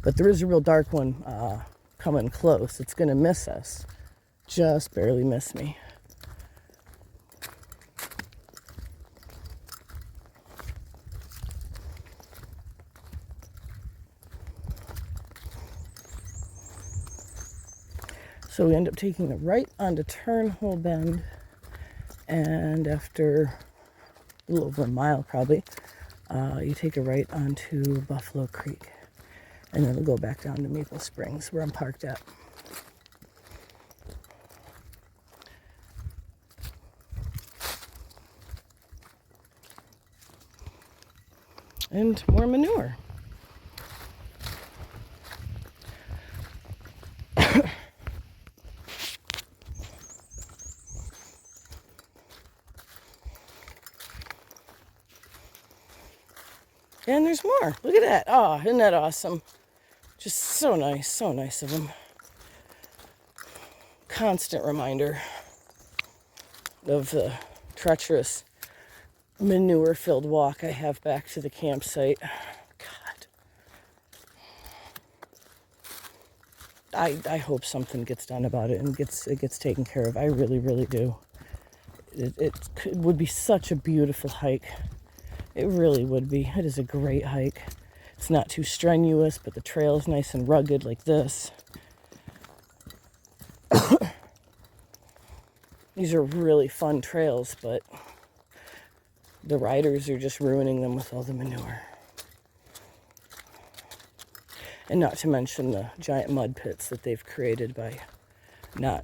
But there is a real dark one coming close. It's gonna miss us. Just barely miss me. So we end up taking a right onto Turnhole Bend, and after a little over a mile probably, you take a right onto Buffalo Creek, and then we'll go back down to Maple Springs where I'm parked at. And more manure. And there's more. Look at that. Oh, isn't that awesome? Just so nice of them. Constant reminder of the treacherous manure-filled walk I have back to the campsite. God. I hope something gets done about it and it gets taken care of. I really, really do. It would be such a beautiful hike. It really would be. It is a great hike. It's not too strenuous, but the trail is nice and rugged like this. These are really fun trails, but the riders are just ruining them with all the manure. And not to mention the giant mud pits that they've created by not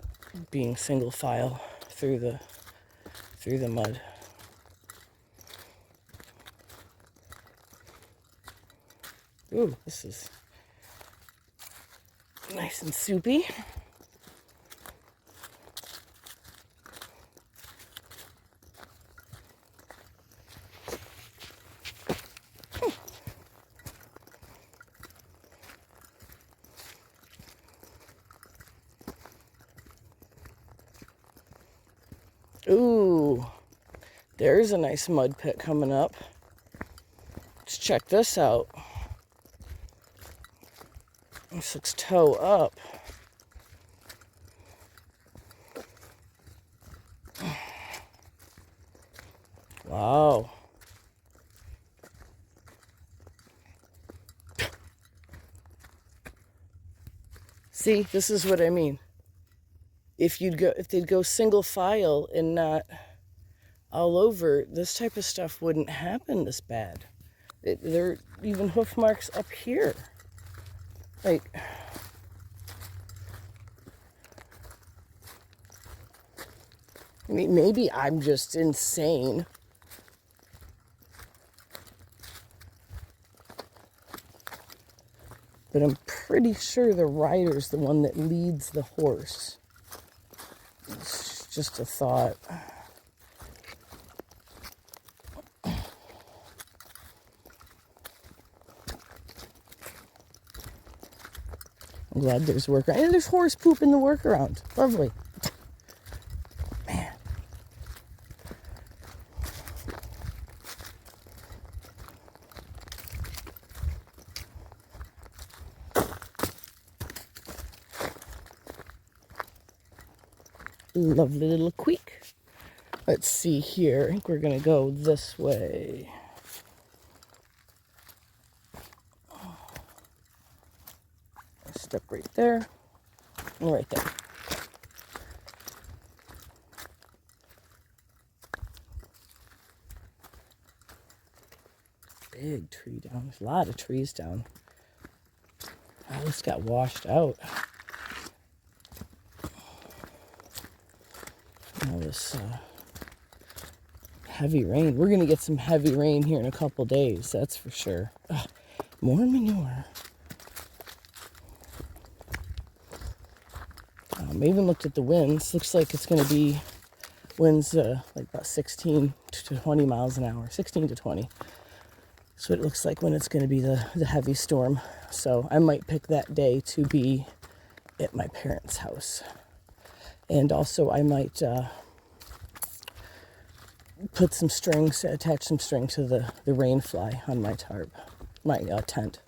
being single file through the mud. Ooh, this is nice and soupy. Ooh, there's a nice mud pit coming up. Let's check this out. This looks toe up. Wow. See, this is what I mean. If they'd go single file and not all over, this type of stuff wouldn't happen this bad. There are even hoof marks up here. Like, I mean, maybe I'm just insane. But I'm pretty sure the rider's the one that leads the horse. It's just a thought. I'm glad there's workaround. And there's horse poop in the workaround. Lovely. Man. Lovely little creek. Let's see here. I think we're going to go this way. Step right there and right there. Big tree down. There's a lot of trees down. Oh, this got washed out. All this heavy rain. We're going to get some heavy rain here in a couple days, that's for sure. Ugh, more manure. I even looked at the winds. Looks like it's going to be winds like about 16 to 20 miles an hour. 16 to 20. That's what it looks like when it's going to be the heavy storm. So I might pick that day to be at my parents' house. And also I might put some strings, attach some string to the rainfly on my tarp, my tent.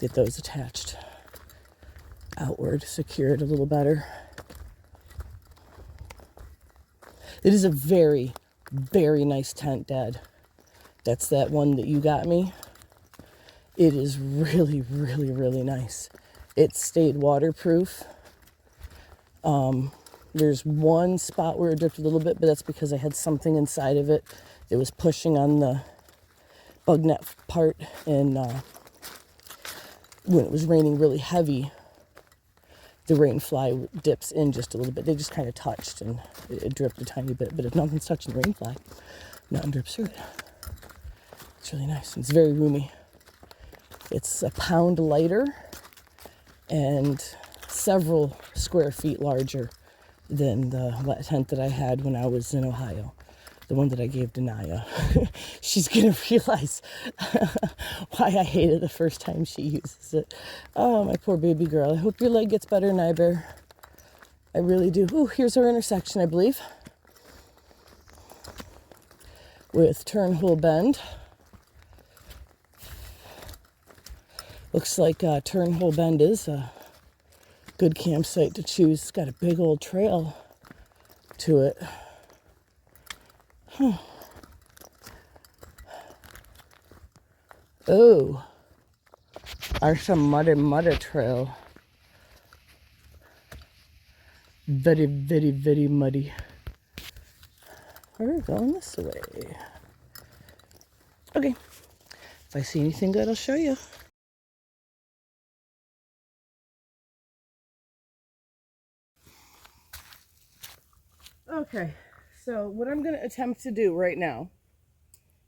Get those attached outward, secure it a little better. It is a very, very nice tent, Dad. That's that one that you got me. It is really, really, really nice. It stayed waterproof. There's one spot where it dripped a little bit, but that's because I had something inside of it that was pushing on the bug net part. And when it was raining really heavy, the rainfly dips in just a little bit. They just kind of touched and it dripped a tiny bit. But if nothing's touching the rainfly, nothing drips through it. It's really nice. It's very roomy. It's a pound lighter and several square feet larger than the tent that I had when I was in Ohio. The one that I gave to Naya. She's going to realize why I hate it the first time she uses it. Oh, my poor baby girl. I hope your leg gets better, Nybear. I really do. Ooh, here's our intersection, I believe, with Turnhole Bend. Looks like Turnhole Bend is a good campsite to choose. It's got a big old trail to it. Huh. Oh, there's a muddy trail. Very, very, very muddy. We're going this way. Okay, if I see anything good, I'll show you. Okay, so what I'm going to attempt to do right now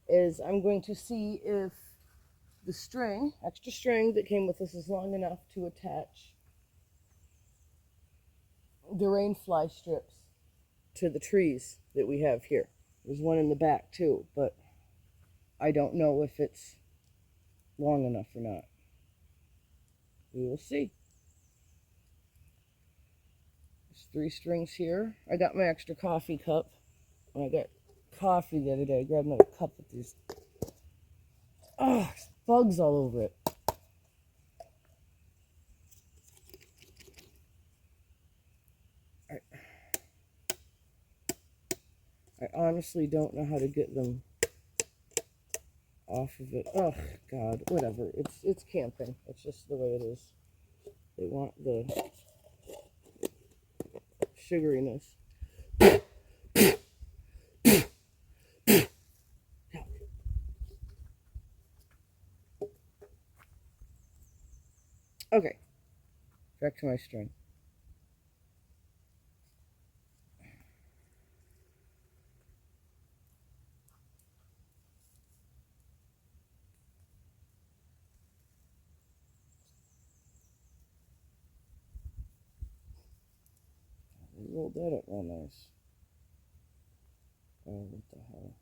is I'm going to see if the string, extra string that came with this is long enough to attach the rainfly strips to the trees that we have here. There's one in the back too, but I don't know if it's long enough or not. We will see. There's 3 strings here. I got my extra coffee cup. When I got coffee the other day, I grabbed another cup with these bugs all over it. I honestly don't know how to get them off of it. Oh God, whatever. It's camping. It's just the way it is. They want the sugariness. Okay, back to my string. Rolled that up real nice. Oh, what the hell?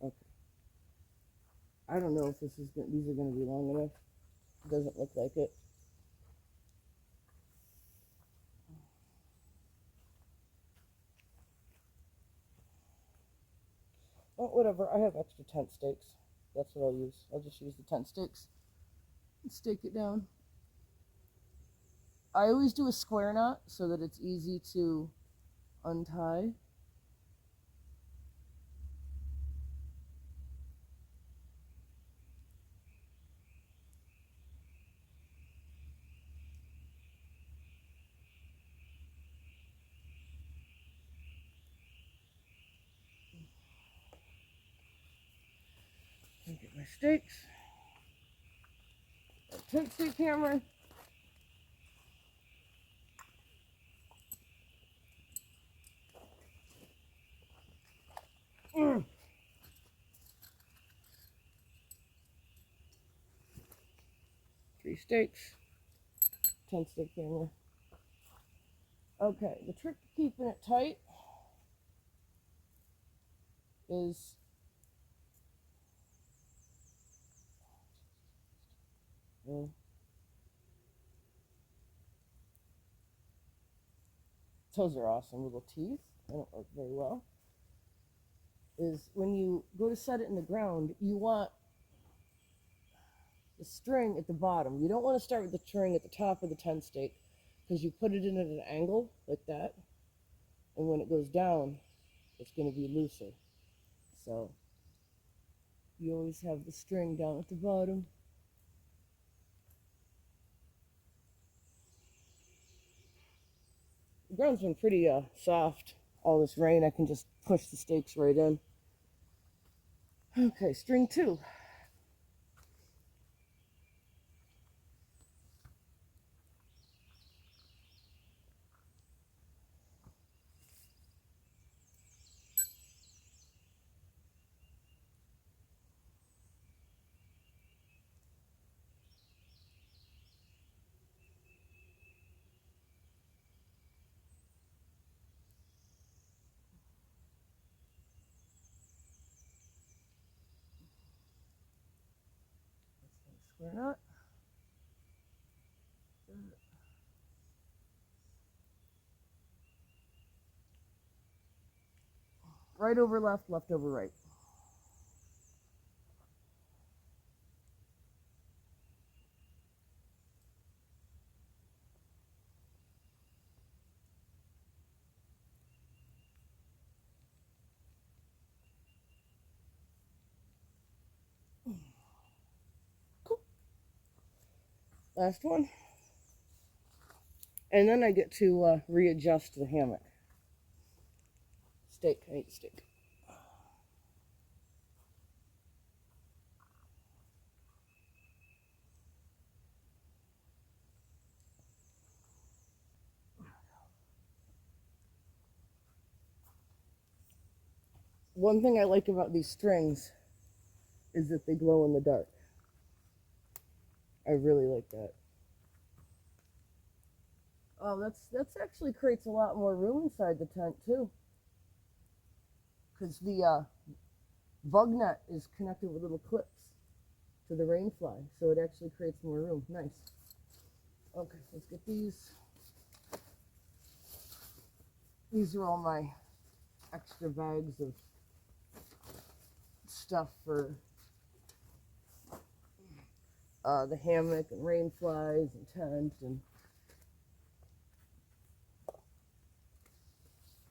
Okay. I don't know if these are going to be long enough. It doesn't look like it. Oh, whatever. I have extra tent stakes. That's what I'll use. I'll just use the tent stakes and stake it down. I always do a square knot so that it's easy to untie. stakes. A tent stake hammer. Mm. 3 stakes. Tent stake hammer. Okay, the trick to keeping it tight is those are awesome little teeth. They don't work very well. Is when you go to set it in the ground, you want the string at the bottom. You don't want to start with the string at the top of the tent stake because you put it in at an angle like that, and when it goes down, it's going to be looser. So you always have the string down at the bottom. The ground's been pretty soft. All this rain, I can just push the stakes right in. Okay, string 2. Square knot. Right over left, left over right. Cool. Last one. And then I get to readjust the hammock. Stake, I need stake. One thing I like about these strings is that they glow in the dark. I really like that. Oh, that's actually creates a lot more room inside the tent too. Because the bug net is connected with little clips to the rainfly, so it actually creates more room. Nice. Okay, let's get these. These are all my extra bags of stuff for the hammock and rainflies and tent, and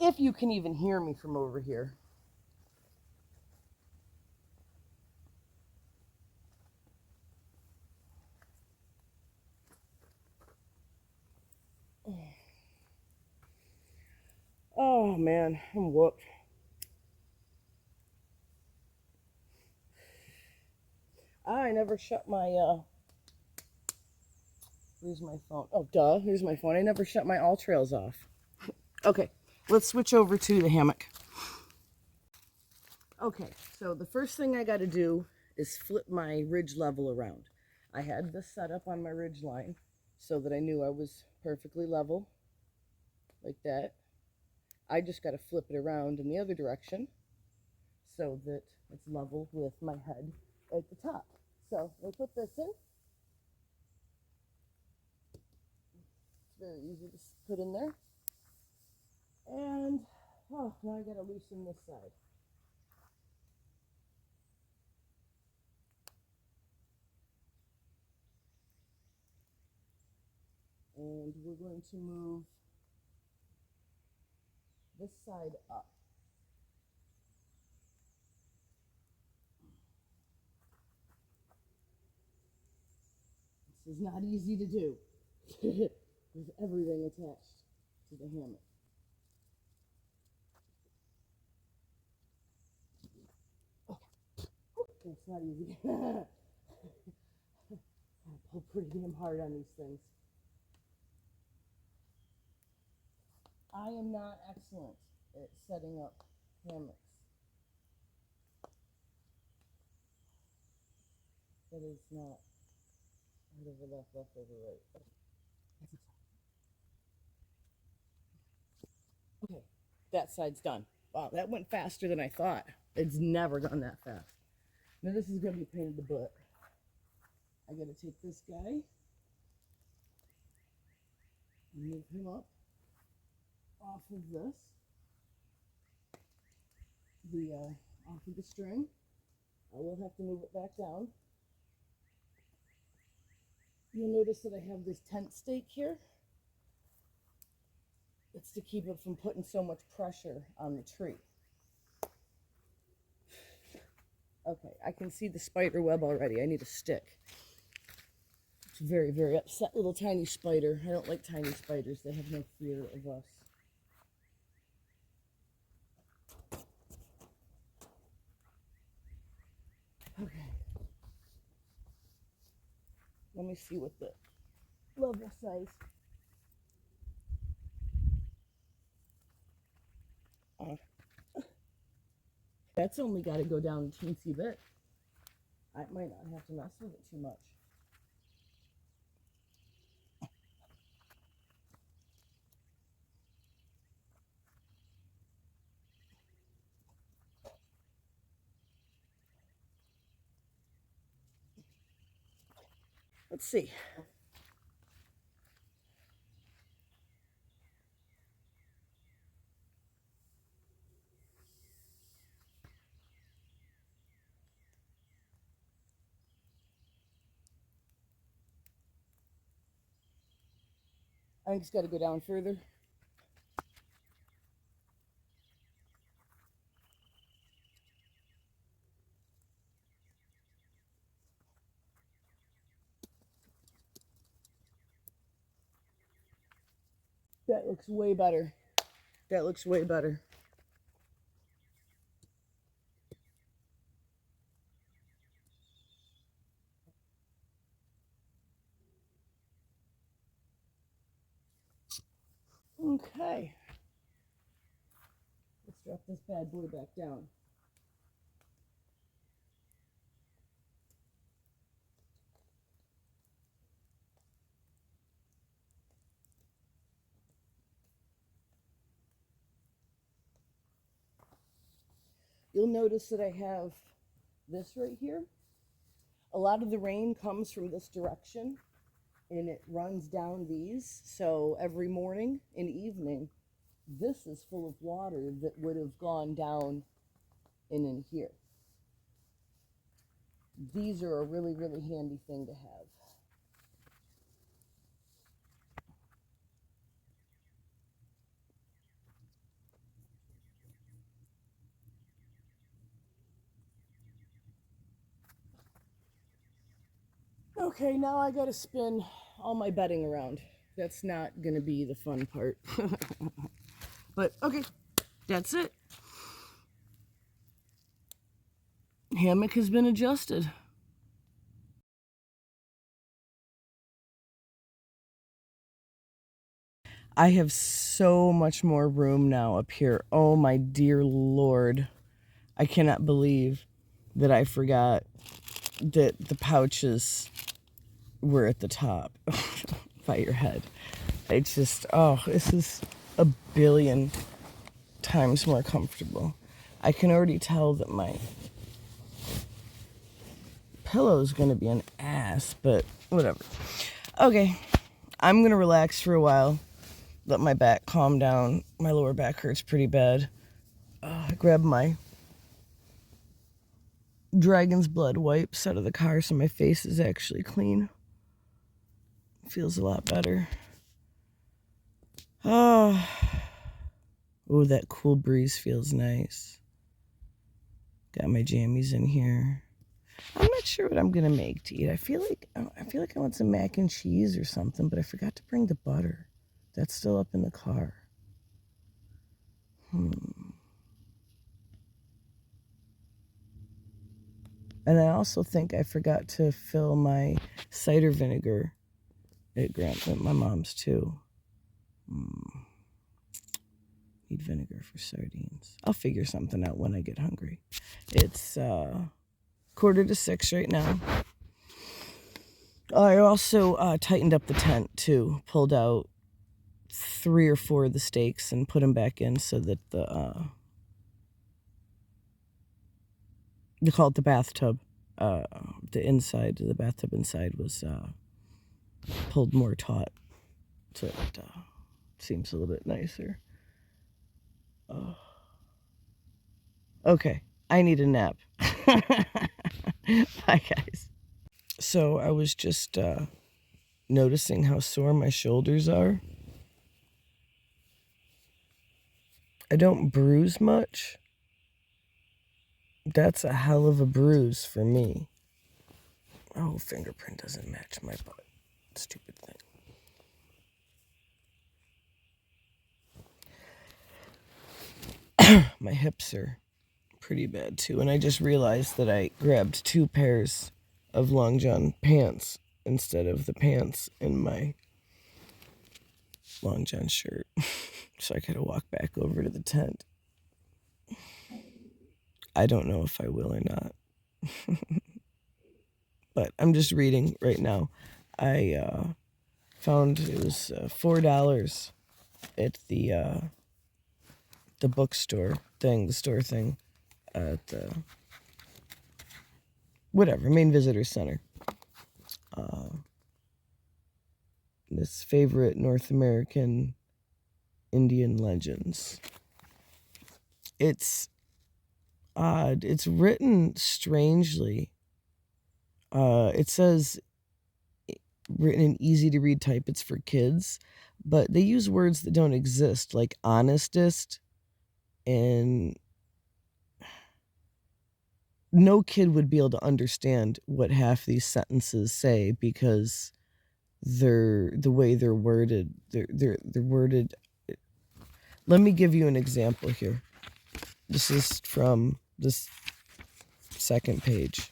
if you can even hear me from over here. Oh man, I'm whooped. I never shut my where's my phone? Oh duh, here's my phone. I never shut my all trails off. Okay, let's switch over to the hammock. Okay, so the first thing I got to do is flip my ridge level around. I had this set up on my ridge line so that I knew I was perfectly level, like that. I just got to flip it around in the other direction so that it's level with my head at the top. So I put this in. It's very easy to put in there. And oh, now I got to loosen this side. And we're going to move this side up. This is not easy to do with everything attached to the hammock. Okay. It's not easy. I pull pretty damn hard on these things. I am not excellent at setting up hammocks. That is not right over left, left over right. Okay, that side's done. Wow, that went faster than I thought. It's never gone that fast. Now this is gonna be a pain in the butt. I gotta take this guy, move him up off of this, off of the string. I will have to move it back down. You'll notice that I have this tent stake here. It's to keep it from putting so much pressure on the tree. Okay, I can see the spider web already. I need a stick. It's a very, very upset little tiny spider. I don't like tiny spiders. They have no fear of us. Okay. Let me see what the level size. That's only got to go down a teensy bit. I might not have to mess with it too much. Let's see. I just got to go down further. That looks way better. That looks way better. Okay. Let's drop this bad boy back down. You'll notice that I have this right here. A lot of the rain comes from this direction and it runs down these. So every morning and evening, this is full of water that would have gone down and in here. These are a really, really handy thing to have. Okay, now I gotta spin all my bedding around. That's not gonna be the fun part. But okay, that's it. Hammock has been adjusted. I have so much more room now up here. Oh my dear Lord. I cannot believe that I forgot that the pouches were at the top by your head. It's just, oh, this is a billion times more comfortable. I can already tell that my pillow is going to be an ass, but whatever. Okay, I'm going to relax for a while. Let my back calm down. My lower back hurts pretty bad. I grabbed my dragon's blood wipes out of the car so my face is actually clean. Feels a lot better. Oh, that cool breeze feels nice. Got my jammies in here. I'm not sure what I'm gonna make to eat. I feel like I want some mac and cheese or something, but I forgot to bring the butter. That's still up in the car. And I also think I forgot to fill my cider vinegar at my mom's too. Need vinegar for sardines. I'll figure something out when I get hungry. It's 5:45 right now. I also tightened up the tent too. Pulled out 3 or 4 of the stakes and put them back in so that they call it the bathtub. The inside, the bathtub inside was pulled more taut, so it seems a little bit nicer. Okay, I need a nap. Bye, guys. So I was just noticing how sore my shoulders are. I don't bruise much. That's a hell of a bruise for me. Oh, fingerprint doesn't match my butt. Stupid thing. My hips are pretty bad too, and I just realized that I grabbed 2 pairs of long john pants instead of the pants in my long john shirt. So I gotta walk back over to the tent. I don't know if I will or not. But I'm just reading right now. I found it was $4 at the bookstore thing, the store thing at the whatever, main visitor center. This favorite North American Indian legends. It's odd. It's written strangely. It says written in easy to read type. It's for kids, but they use words that don't exist, like honestest, and no kid would be able to understand what half these sentences say because they're the way they're worded. They're worded. Let me give you an example here. This is from this second page.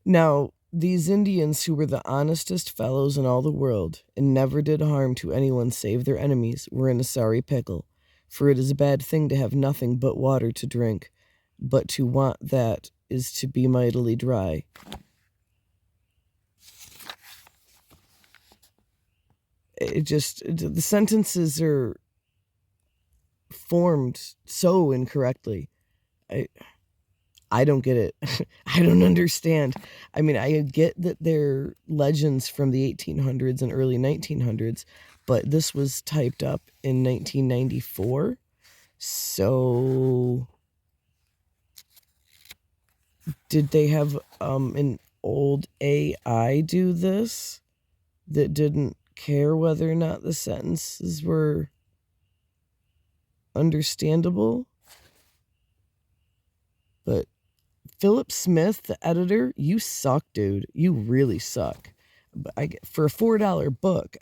Now, these Indians, who were the honestest fellows in all the world, and never did harm to anyone save their enemies, were in a sorry pickle. For it is a bad thing to have nothing but water to drink, but to want that is to be mightily dry. The sentences are formed so incorrectly. I don't get it. I don't understand. I mean, I get that they're legends from the 1800s and early 1900s, but this was typed up in 1994. So did they have an old AI do this that didn't care whether or not the sentences were understandable? But Philip Smith, the editor, you suck, dude. You really suck. But for a $4 book,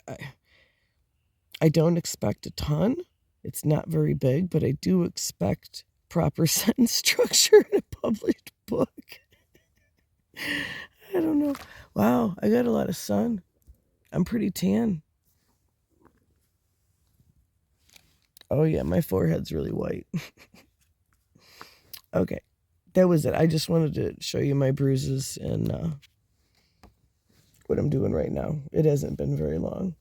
I don't expect a ton. It's not very big, but I do expect proper sentence structure in a published book. I don't know. Wow, I got a lot of sun. I'm pretty tan. Oh yeah, my forehead's really white. Okay. That was it. I just wanted to show you my bruises and what I'm doing right now. It hasn't been very long.